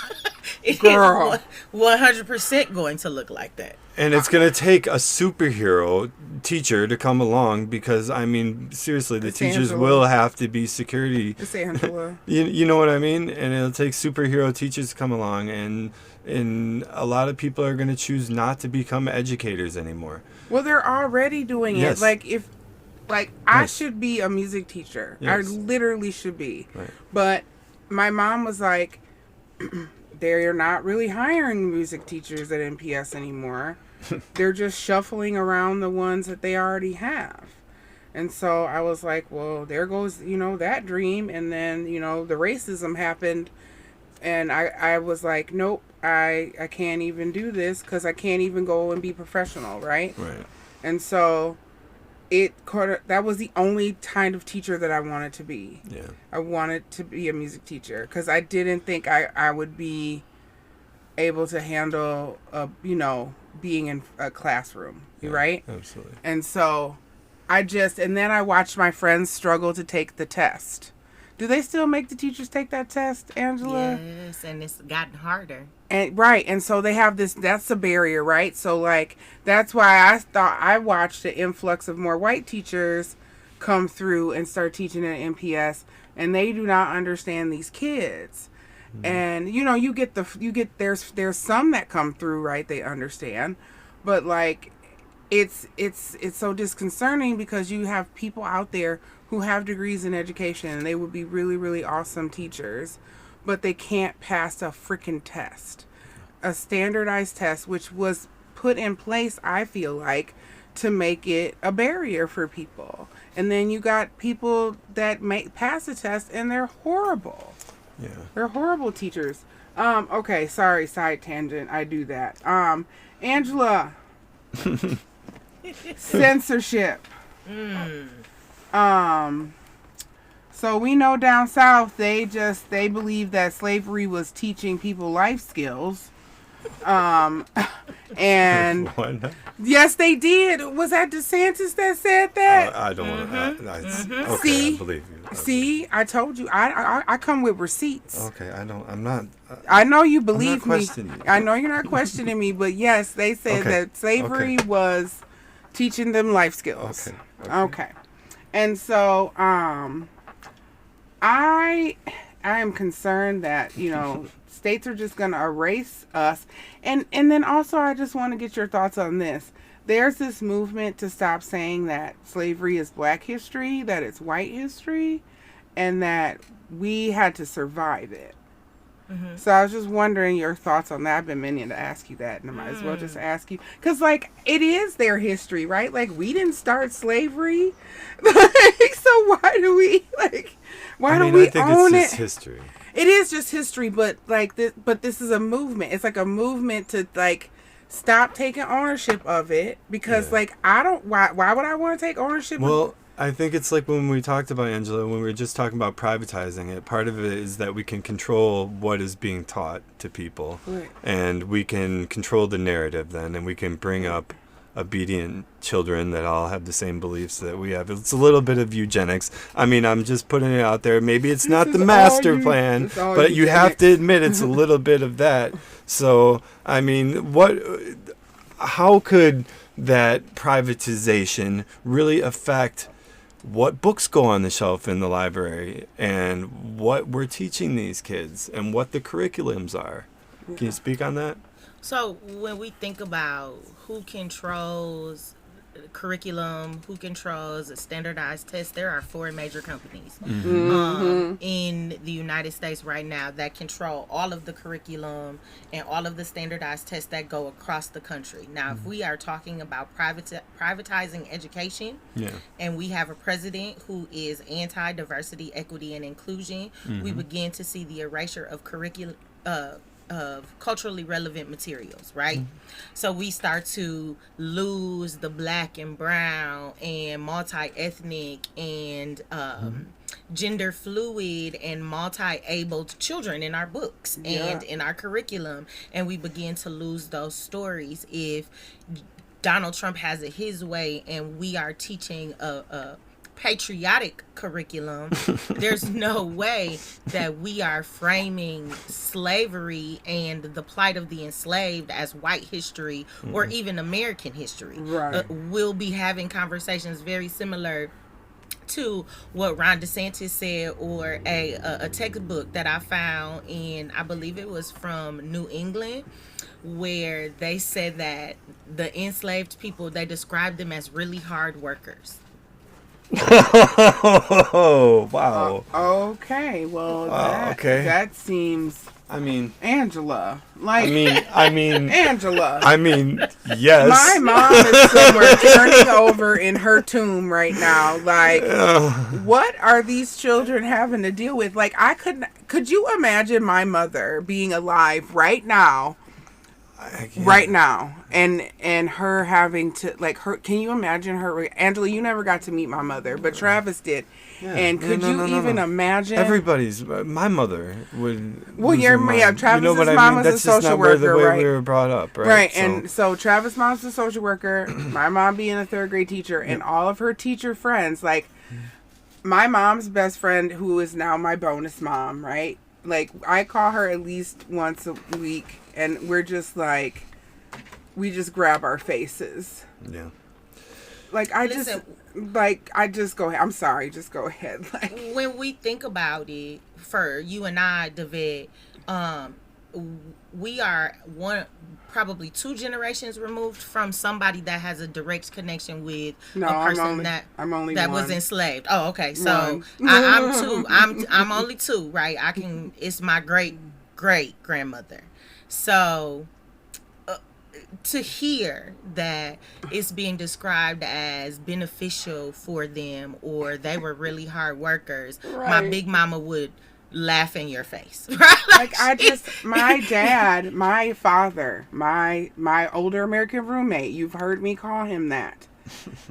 It Girl. is 100% going to look like that. And it's going to take a superhero teacher to come along because, I mean, seriously, the teachers will have to be security. It's Angela. You know what I mean? And it'll take superhero teachers to come along. And a lot of people are going to choose not to become educators anymore. Well, they're already doing it. I should be a music teacher. Yes. I literally should be. Right. But my mom was like, they're not really hiring music teachers at MPS anymore. They're just shuffling around the ones that they already have. And so I was like, well, there goes, that dream. And then, the racism happened. And I was like, nope, I can't even do this because I can't even go and be professional, right? Right. And so that was the only kind of teacher that I wanted to be. Yeah. I wanted to be a music teacher because I didn't think I would be able to handle, being in a classroom, right? Absolutely. And so and then I watched my friends struggle to take the test. Do they still make the teachers take that test, Angela? Yes, and it's gotten harder. And so they have that's a barrier, right? So that's why I thought I watched the influx of more white teachers come through and start teaching at MPS, and they do not understand these kids. And there's some that come through, right? They understand, but it's so disconcerting because you have people out there who have degrees in education and they would be really, really awesome teachers, but they can't pass a freaking test, a standardized test, which was put in place, I feel like, to make it a barrier for people. And then you got people that pass the test and they're horrible. Yeah. They're horrible teachers. Okay, sorry, side tangent. I do that. Angela. Censorship. So we know down south they believe that slavery was teaching people life skills. And yes, they did. Was that DeSantis that said that? I don't want to. Okay, See, I believe you. I told you. I come with receipts. Okay, I'm not. I know you believe me. You. I know you're not questioning me, but yes, they said that slavery was teaching them life skills. Okay. And so, I am concerned that states are just going to erase us. And then also, I just want to get your thoughts on this. There's this movement to stop saying that slavery is black history, that it's white history, and that we had to survive it. Mm-hmm. So I was just wondering your thoughts on that. I've been meaning to ask you that, and I might as well just ask you. Because, it is their history, right? We didn't start slavery. So why do we, why don't we own it? I think it's just history. It is just history, but this is a movement. It's a movement to stop taking ownership of it because I don't. Why would I want to take ownership? Well, I think it's when we talked about Angela, when we were just talking about privatizing it. Part of it is that we can control what is being taught to people, right. And we can control the narrative then, and we can bring up obedient children that all have the same beliefs that we have. It's a little bit of eugenics. I mean, I'm just putting it out there. Maybe it's not the master plan, but you have to admit it's a little bit of that. So, I mean, how could that privatization really affect what books go on the shelf in the library and what we're teaching these kids and what the curriculums are. Can you speak on that? So when we think about who controls curriculum, who controls a standardized test, there are 4 major companies in the United States right now that control all of the curriculum and all of the standardized tests that go across the country. Now, if we are talking about privatizing education, and we have a president who is anti-diversity, equity, and inclusion, we begin to see the erasure of curriculum of culturally relevant materials, right? So we start to lose the black and brown and multi-ethnic and gender fluid and multi-abled children in our books and in our curriculum, and we begin to lose those stories if Donald Trump has it his way and we are teaching a patriotic curriculum. There's no way that we are framing slavery and the plight of the enslaved as white history or even American history. Right. We'll be having conversations very similar to what Ron DeSantis said, or a textbook that I found in, I believe it was from New England, where they said that the enslaved people, they described them as really hard workers. Oh, wow. Okay, well, that seems. I mean, Angela, I mean, Angela. I mean, yes. My mom is somewhere turning over in her tomb right now. Like, what are these children having to deal with? Like, could you imagine my mother being alive right now? Right now, and her having to, like, her, can you imagine her? Angela, you never got to meet my mother, but Travis did. And could you even imagine? My mother would. Well, Travis's mom was a social worker, right? We were brought up, right? Right, and so Travis' mom's a social worker, my mom being a 3rd grade teacher, and all of her teacher friends, like, my mom's best friend, who is now my bonus mom, right? Like, I call her at least once a week, and we're just like, we just grab our faces. Yeah. Like, I just go ahead. I'm sorry, just go ahead. Like, when we think about it, for you and I, David, we are probably 2 generations removed from somebody that has a direct connection with a person that was enslaved. Oh, okay. So I'm 2. I'm only 2, right? It's my great grandmother. So to hear that it's being described as beneficial for them, or they were really hard workers, my big mama would laugh in your face. Right? Like, my dad, my father, my older American roommate, you've heard me call him that,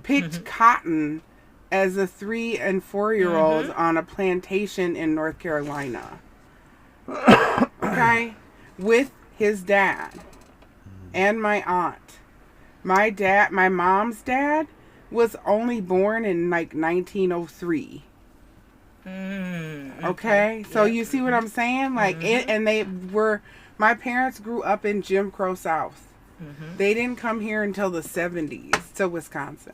picked cotton as a 3 and 4-year-old on a plantation in North Carolina. Okay? With his dad and my aunt. My mom's dad was only born in like 1903. Okay, so you see what I'm saying? Like, my parents grew up in Jim Crow South. They didn't come here until the 70s to Wisconsin.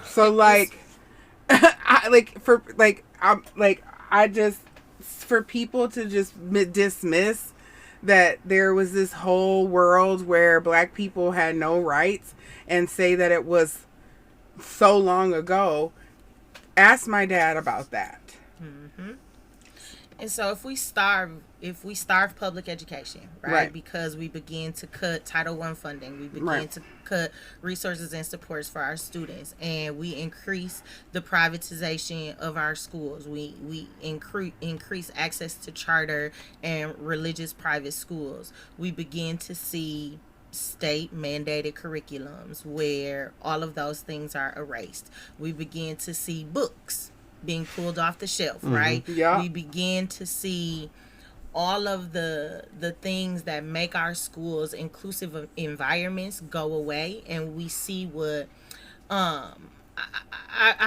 So like, for people to just dismiss that there was this whole world where black people had no rights and say that it was so long ago, ask my dad about that. And so if we starve public education, right? Because we begin to cut Title I funding, we begin to cut resources and supports for our students, and we increase the privatization of our schools. We increase access to charter and religious private schools. We begin to see state mandated curriculums where all of those things are erased. We begin to see books being pulled off the shelf, right? Yeah. We begin to see all of the things that make our schools inclusive environments go away, and we see what I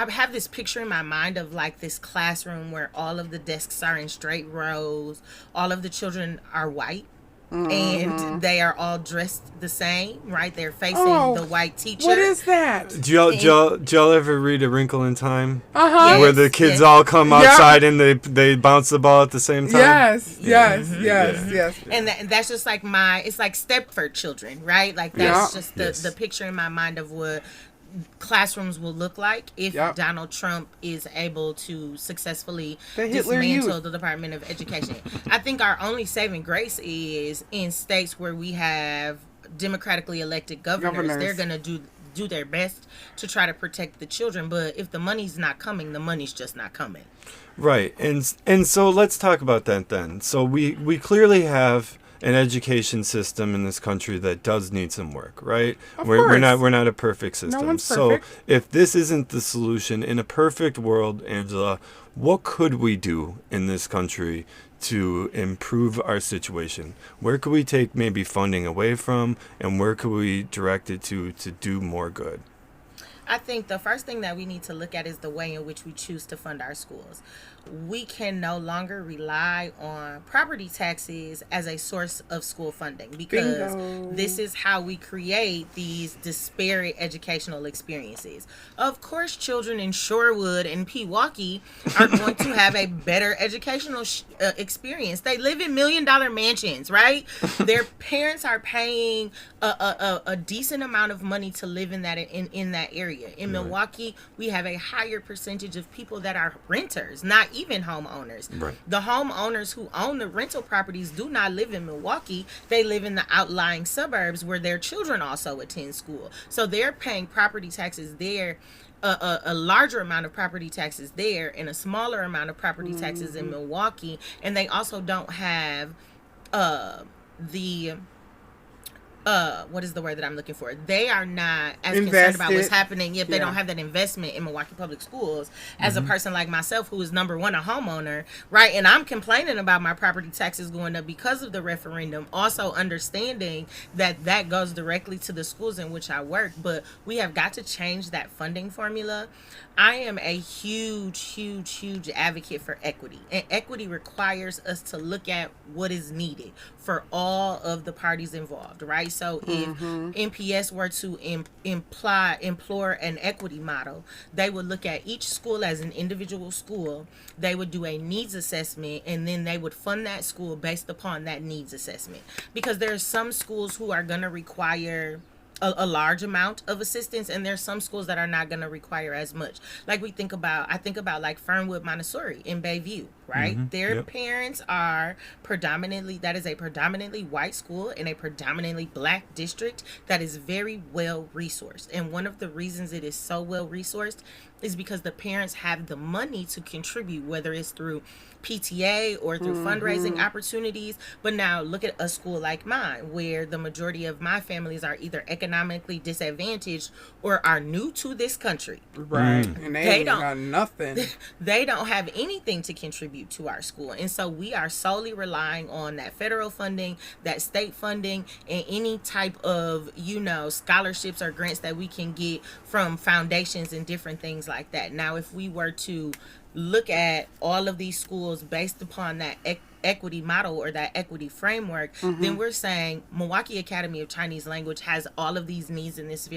have this picture in my mind of like this classroom where all of the desks are in straight rows, all of the children are white, and they are all dressed the same, right? They're facing the white teacher. What is that? Do y'all ever read A Wrinkle in Time? Uh-huh. Where the kids all come outside and they bounce the ball at the same time? Yes. And that's just like it's like Stepford children, right? Like that's just the picture in my mind of what classrooms will look like if Donald Trump is able to successfully dismantle the Department of Education. I think our only saving grace is in states where we have democratically elected governors. They're going to do their best to try to protect the children, but if the money's not coming, the money's just not coming. Right. And so let's talk about that then. So we clearly have an education system in this country that does need some work, right? We're not a perfect system. No one's perfect. So if this isn't the solution in a perfect world, Angela, what could we do in this country to improve our situation? Where could we take maybe funding away from, and where could we direct it to do more good? I think the first thing that we need to look at is the way in which we choose to fund our schools. We can no longer rely on property taxes as a source of school funding, because this is how we create these disparate educational experiences. Of course, children in Shorewood and Pewaukee are going to have a better educational experience. They live in $1 million mansions, right? Their parents are paying a decent amount of money to live in that area. In Milwaukee, we have a higher percentage of people that are renters, not even homeowners. Right. The homeowners who own the rental properties do not live in Milwaukee. They live in the outlying suburbs where their children also attend school. So they're paying property taxes there, a larger amount of property taxes there and a smaller amount of property taxes in Milwaukee. And they also don't have what is the word that I'm looking for? They are not as concerned about what's happening if they don't have that investment in Milwaukee Public Schools as a person like myself who is number one, a homeowner, right? And I'm complaining about my property taxes going up because of the referendum, also understanding that goes directly to the schools in which I work. But we have got to change that funding formula. I am a huge advocate for equity. And equity requires us to look at what is needed for all of the parties involved, right? So if MPS were to implore an equity model, they would look at each school as an individual school. They would do a needs assessment, and then they would fund that school based upon that needs assessment. Because there are some schools who are going to require a large amount of assistance, and there's some schools that are not going to require as much. Like I think about like Fernwood Montessori in Bayview, right? Their parents are that is a predominantly white school in a predominantly black district that is very well resourced. And one of the reasons it is so well resourced is because the parents have the money to contribute, whether it's through PTA or through fundraising opportunities. But now look at a school like mine, where the majority of my families are either economically disadvantaged or are new to this country. Right. And they don't got nothing. They don't have anything to contribute to our school. And so we are solely relying on that federal funding, that state funding, and any type of, scholarships or grants that we can get from foundations and different things like that. Now, if we were to look at all of these schools based upon that equity model or that equity framework, then we're saying Milwaukee Academy of Chinese Language has all of these needs in these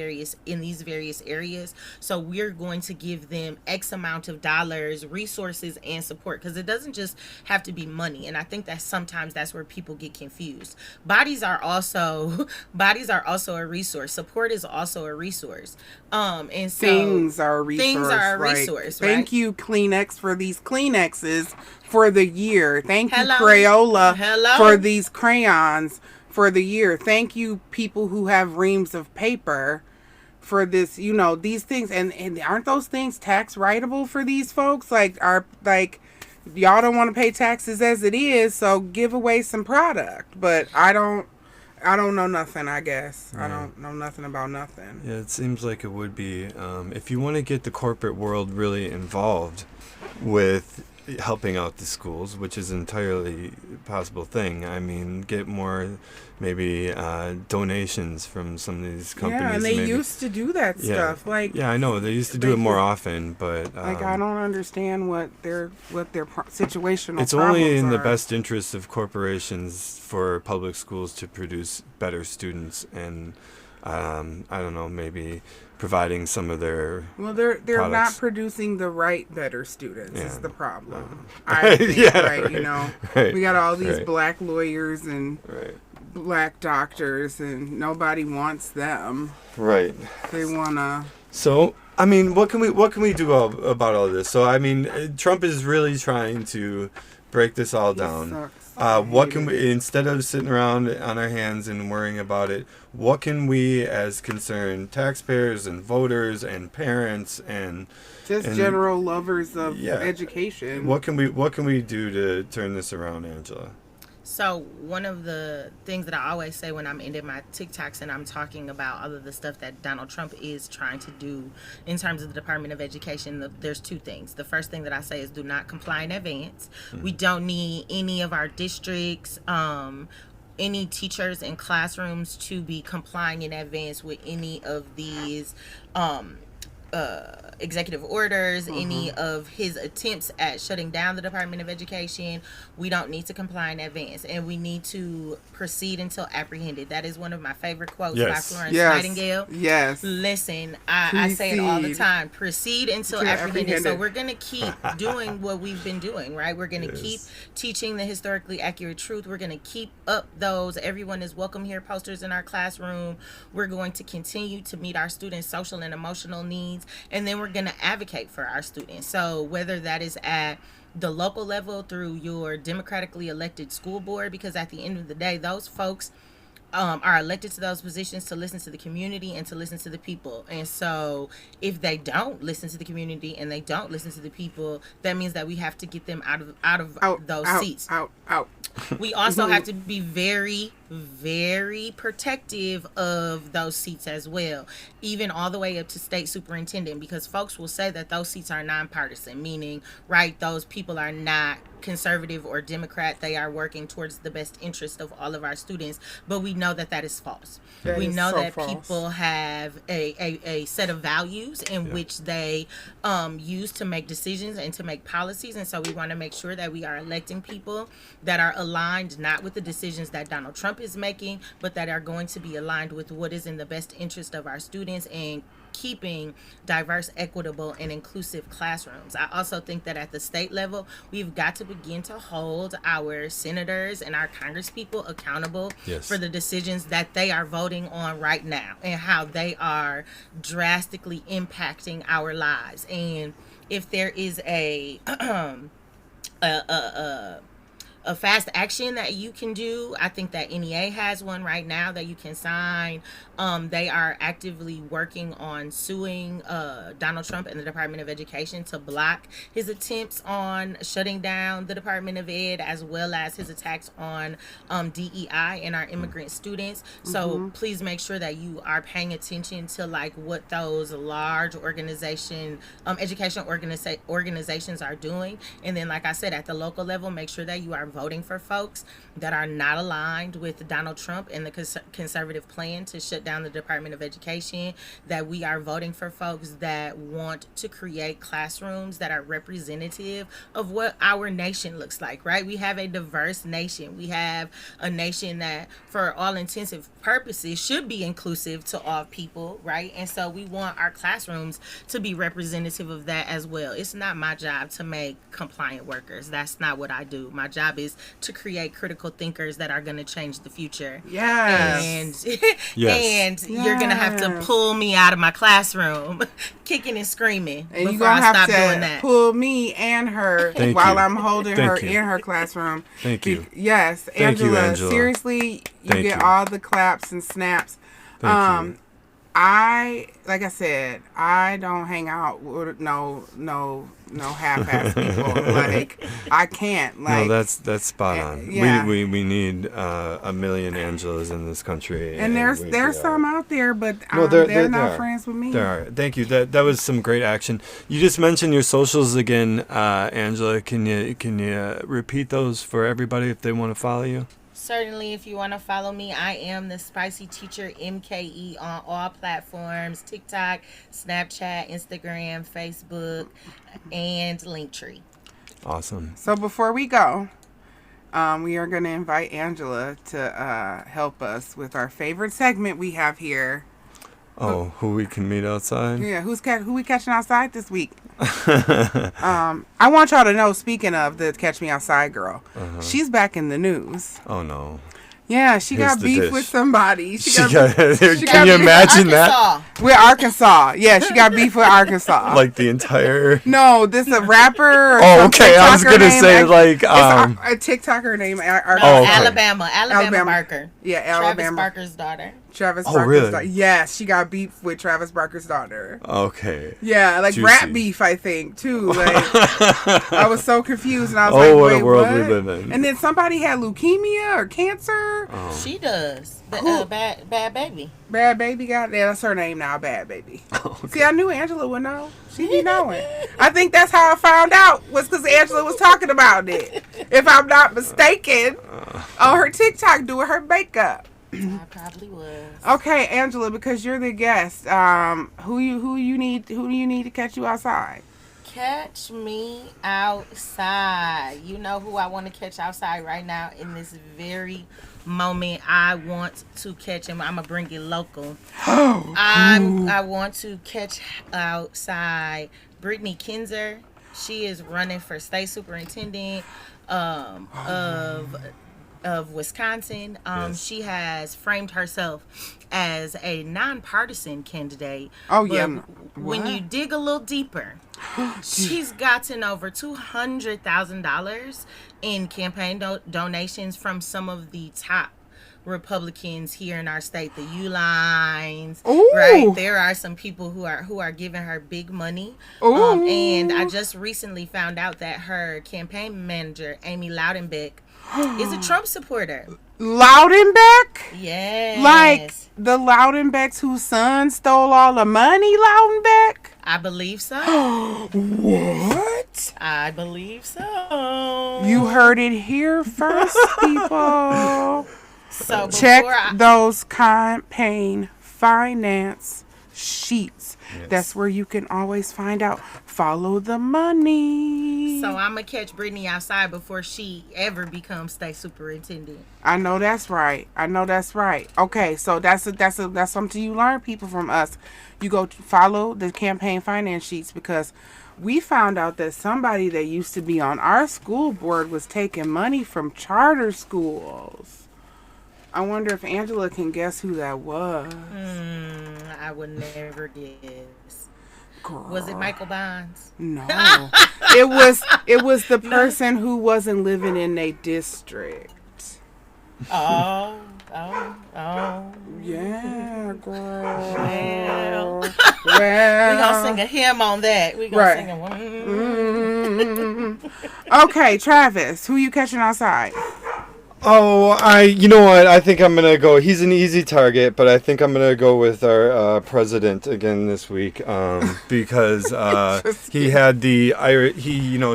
various areas. So we're going to give them X amount of dollars, resources, and support, because it doesn't just have to be money. And I think that sometimes that's where people get confused. Bodies are also a resource. Support is also a resource. And so things are a resource. Things are a resource. Right? Thank you, Kleenex, for these Kleenexes for the year. Thank you, Crayola, for these crayons for the year. Thank you, people who have reams of paper, for this, these things. And aren't those things tax writable for these folks? Y'all don't want to pay taxes as it is, so give away some product. But I don't know nothing, I guess. I don't know nothing about nothing. Yeah, it seems like it would be. If you want to get the corporate world really involved with helping out the schools, which is an entirely possible thing. I mean, get more maybe donations from some of these companies. Yeah, and they maybe, used to do that stuff. Like, yeah, I know they used to do it more often, but like I don't understand what their situational. It's only in are. the best interest of corporations for public schools to produce better students, and I don't know, maybe providing some of their they're products. not producing the right better students is the problem. Right. I think, right, right, you know, right, we got all these right. black lawyers and Right. black doctors, and nobody wants them. Right. They wanna. So, I mean, what can we do about all this? So, I mean, Trump is really trying to break this all down. Sucks. What can we, instead of sitting around on our hands and worrying about it, what can we as concerned taxpayers and voters and parents and General lovers of education. What can we do to turn this around, Angela? So one of the things that I always say when I'm ending my TikToks and I'm talking about all of the stuff that Donald Trump is trying to do in terms of the Department of Education, there's two things. The first thing that I say is do not comply in advance. Mm-hmm. We don't need any of our districts, any teachers in classrooms to be complying in advance with any of these executive orders, any of his attempts at shutting down the Department of Education. We don't need to comply in advance, and we need to proceed until apprehended. That is one of my favorite quotes by Florence Nightingale. Yes. Listen, I say it all the time. Proceed until apprehended. So we're going to keep doing what we've been doing, right? We're going to keep teaching the historically accurate truth. We're going to keep up those everyone is welcome here posters in our classroom. We're going to continue to meet our students' social and emotional needs, and then we're going to advocate for our students. So whether that is at the local level through your democratically elected school board, because at the end of the day, those folks are elected to those positions to listen to the community and to listen to the people. And so if they don't listen to the community and they don't listen to the people, that means that we have to get them out of those seats. We also have to be very, very protective of those seats as well, even all the way up to state superintendent, because folks will say that those seats are nonpartisan, meaning, right, those people are not conservative or Democrat. They are working towards the best interest of all of our students, but we know that is false. We know that people have a set of values in which they use to make decisions and to make policies, and so we want to make sure that we are electing people that are aligned not with the decisions that Donald Trump is making, but that are going to be aligned with what is in the best interest of our students and keeping diverse, equitable, and inclusive classrooms. I also think that at the state level, we've got to begin to hold our senators and our congresspeople accountable for the decisions that they are voting on right now and how they are drastically impacting our lives. And if there is a fast action that you can do, I think that NEA has one right now that you can sign. They are actively working on suing Donald Trump and the Department of Education to block his attempts on shutting down the Department of Ed, as well as his attacks on DEI and our immigrant students. So please make sure that you are paying attention to like what those large education organizations are doing. And then, like I said, at the local level, make sure that you are voting for folks that are not aligned with Donald Trump and the conservative plan to shut down the Department of Education, that we are voting for folks that want to create classrooms that are representative of what our nation looks like, right? We have a diverse nation. We have a nation that, for all intensive purposes, should be inclusive to all people, right? And so we want our classrooms to be representative of that as well. It's not my job to make compliant workers. That's not what I do. My job is to create critical thinkers that are going to change the future. Yes. And you're going to have to pull me out of my classroom kicking and screaming and before I stop doing that. Pull me and her while I'm holding her in her classroom. Thank you. Yes, Thank you, Angela. Angela. Seriously, you get all the claps and snaps. Thank you. like I said, I don't hang out with no half-ass people. Like, I can't. Like, no, that's spot on. Yeah. We need a million Angelas in this country. And there's some out there, but No, they're not friends with me. There are. Thank you. That was some great action. You just mentioned your socials again, Angela. Can you repeat those for everybody if they want to follow you? Certainly, if you want to follow me, I am the Spicy Teacher MKE on all platforms: TikTok, Snapchat, Instagram, Facebook, and Linktree. Awesome. So before we go, we are going to invite Angela to help us with our favorite segment we have here. Oh, who we can meet outside? Yeah, who we catching outside this week? I want y'all to know, speaking of the Catch Me Outside girl, she's back in the news. Oh, no. Yeah, she Here's got the beef dish. with somebody. Can you imagine that? With Arkansas. Yeah, she got beef with Arkansas. Like the entire... No, this is a rapper. Or Oh, okay. I was TikToker going to named- say, like... It's a TikToker named Arkansas. Oh, okay. Alabama Barker. Yeah, Alabama. Travis Barker's daughter. Travis Oh, Barker's really? daughter. Yes, she got beef with Travis Barker's daughter. Okay. Yeah, like Juicy. rap beef, I think, too. Like, I was so confused, and I was Oh, like, what a wait, world what? we live in. And then somebody had leukemia or cancer. Oh. She does. Who? Bad Baby. Bad Baby got yeah, that's her name now, Bad Baby. Okay. See, I knew Angela would know. She be knowing. I think that's how I found out, was because Angela was talking about it. If I'm not mistaken, on her TikTok doing her makeup. I probably was. Okay, Angela, because you're the guest, who do you need to catch you outside? Catch me outside. You know who I want to catch outside right now in this very moment. I want to catch him. I'm gonna bring it local. I want to catch outside Brittany Kinzer. She is running for state superintendent of Wisconsin. Yes. She has framed herself as a nonpartisan candidate. Oh, but yeah. When What? you dig a little deeper, she's gotten over $200,000 in campaign donations from some of the top Republicans here in our state, the U-Lines, Ooh. right? There are some people who are giving her big money. Ooh. And I just recently found out that her campaign manager, Amy Loudenbeck, is a Trump supporter. Loudenbeck? Yes. Like the Loudenbecks whose son stole all the money, Loudenbeck? I believe so. What? I believe so. You heard it here first, people. So before Check I, those campaign finance sheets. Yes. That's where you can always find out. Follow the money. so I'm gonna catch Brittany outside before she ever becomes state superintendent. I know that's right. Okay, so that's something you learn, people, from us. You go follow the campaign finance sheets, because we found out that somebody that used to be on our school board was taking money from charter schools. I wonder if Angela can guess who that was. I would never guess. Girl. Was it Michael Bonds? No. It was the person who wasn't living in a district. Oh. Yeah, girl. Well. Well. We're gonna sing a hymn on that. We're gonna Right. sing a Okay, Travis, who you catching outside? Oh, you know what? I think I'm gonna go. He's an easy target, but I think I'm gonna go with our president again this week, because he had he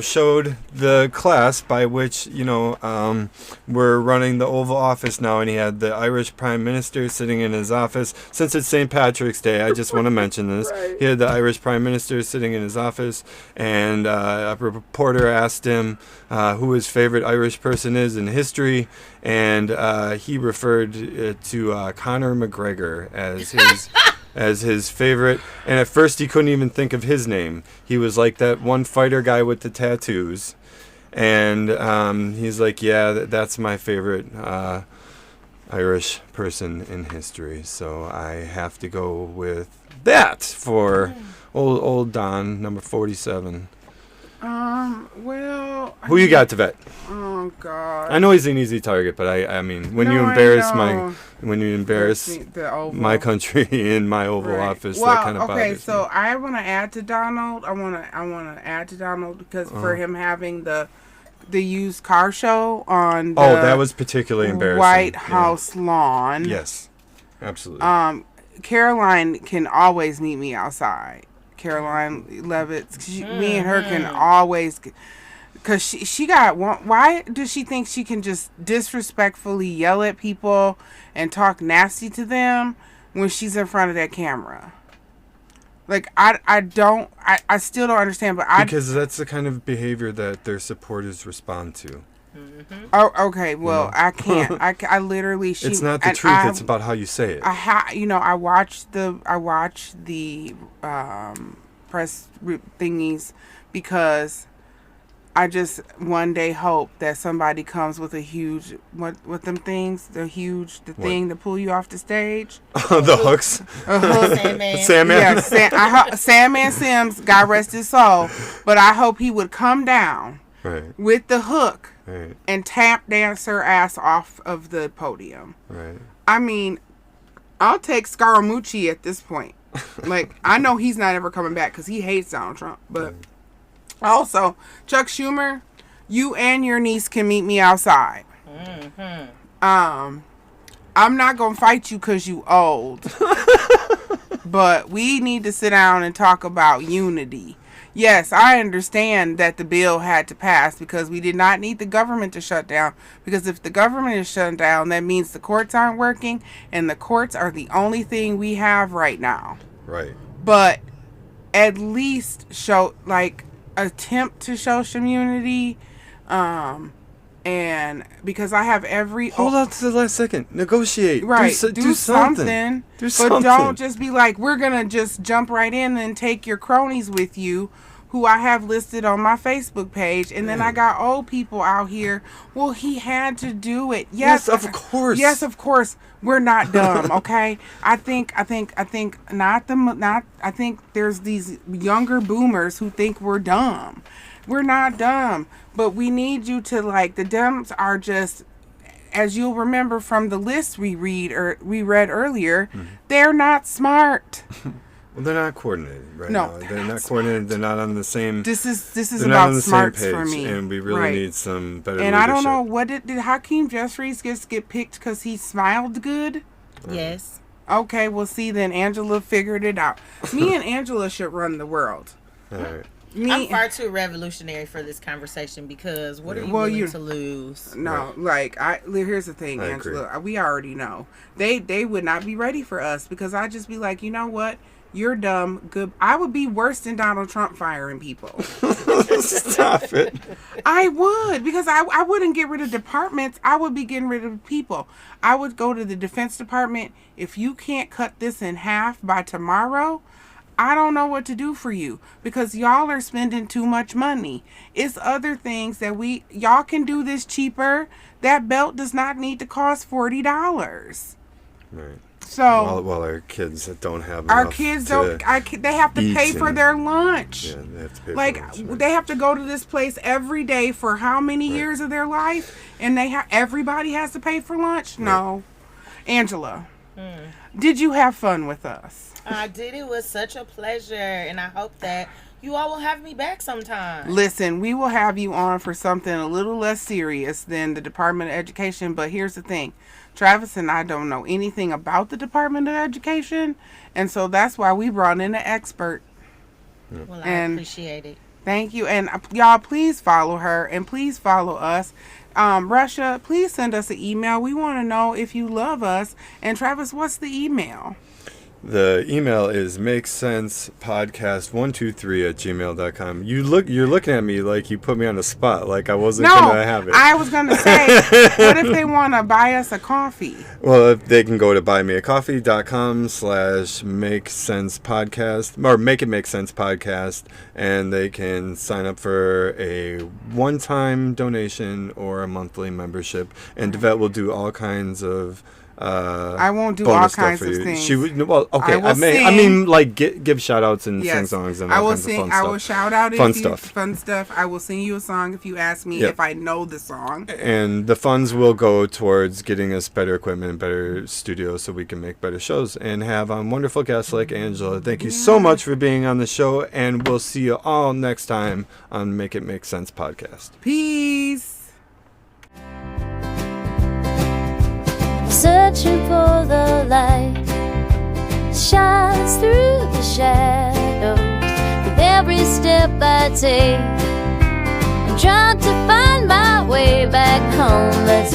showed the class by which we're running the Oval Office now, and he had the Irish Prime Minister sitting in his office. Since it's St. Patrick's Day, I just want to mention this. Right. He had the Irish Prime Minister sitting in his office, and a reporter asked him who his favorite Irish person is in history. And he referred to Conor McGregor as his favorite. And at first he couldn't even think of his name. He was like that one fighter guy with the tattoos. And he's like, yeah, that's my favorite Irish person in history. So I have to go with that for old Don, number 47. Well. Who you got to vet? Oh God. I know he's an easy target, but I mean, when you embarrass my country in my Oval Office, that kind of bothers me. So I want to add to Donald. I want to add to Donald because for him having the used car show on that was particularly embarrassing. White House lawn. Yes, absolutely. Caroline can always meet me outside. Caroline Levitt, me and her can always, because she got one. Why does she think she can just disrespectfully yell at people and talk nasty to them when she's in front of that camera? Like, I still don't understand, but because that's the kind of behavior that their supporters respond to. Mm-hmm. Oh, okay. Well, I can't. I literally. It's not the truth. It's about how you say it. I watched the press thingies because I just one day hope that somebody comes with a huge what them things, the thing to pull you off the stage. The hooks. Sandman. Yeah, Sandman Sims, God rest his soul. But I hope he would come down with the hook and tap dance her ass off of the podium. Right. I mean, I'll take Scaramucci at this point. Like, I know he's not ever coming back because he hates Donald Trump. But also, Chuck Schumer, you and your niece can meet me outside. Mm-hmm. I'm not going to fight you because you old. But we need to sit down and talk about unity. Yes, I understand that the bill had to pass because we did not need the government to shut down. Because if the government is shut down, that means the courts aren't working, and the courts are the only thing we have right now. Right. But at least attempt to show some unity, and because I have hold on to the last second, negotiate, right? Do something. But don't just be like, we're gonna just jump right in and take your cronies with you, who I have listed on my Facebook page, and then I got old people out here. Well, he had to do it. Yes, of course. Yes, of course. We're not dumb, okay? I think there's these younger boomers who think we're dumb. We're not dumb, but we need you to, like, the dumbs are just, as you'll remember from the list we read earlier, they're not smart. Well, they're not coordinated right now. They're not coordinated. They're not on the same. This is about smarts for me, and we really need some better. And leadership. I don't know what did Hakeem Jeffries get picked because he smiled good. Yes. Okay, well, see, then Angela figured it out. Me and Angela should run the world. All right. I'm far too revolutionary for this conversation because what are you willing to lose? No, here's the thing, Angela. We already know. They would not be ready for us because I'd just be like, you know what? You're dumb. Good. I would be worse than Donald Trump firing people. Stop it. I would, because I wouldn't get rid of departments. I would be getting rid of people. I would go to the Defense Department. If you can't cut this in half by tomorrow, I don't know what to do for you because y'all are spending too much money. It's other things that y'all can do this cheaper. That belt does not need to cost $40. Right. So while our kids don't have our kids don't. They have to pay for their lunch. Yeah, they have to pay for lunch. Right. They have to go to this place every day for how many years of their life, and everybody has to pay for lunch. Right. No, Angela, did you have fun with us? I did. It was such a pleasure, and I hope that you all will have me back sometime. Listen, we will have you on for something a little less serious than the Department of Education. But here's the thing. Travis and I don't know anything about the Department of Education, and so that's why we brought in an expert. Well, I appreciate it. Thank you, and y'all please follow her, and please follow us. Russia, please send us an email. We want to know if you love us. And Travis, what's the email? The email is makesensepodcast123@gmail.com. You're looking at me like you put me on the spot, like I wasn't going to have it. I was going to say, what if they want to buy us a coffee? Well, if they can go to buymeacoffee.com/makesensepodcast or Make It Make Sense Podcast, and they can sign up for a one-time donation or a monthly membership. And DeVette will do all kinds of I won't do all kinds of things. She would. Well, okay. I mean, like give shout outs and sing songs and all kinds of fun stuff. I will shout out fun stuff. I will sing you a song if you ask me if I know the song. And the funds will go towards getting us better equipment and better studios so we can make better shows and have wonderful guests like Angela. Thank you so much for being on the show, and we'll see you all next time on Make It Make Sense podcast. Peace. Searching for the light shines through the shadows. With every step I take, I'm trying to find my way back home. Let's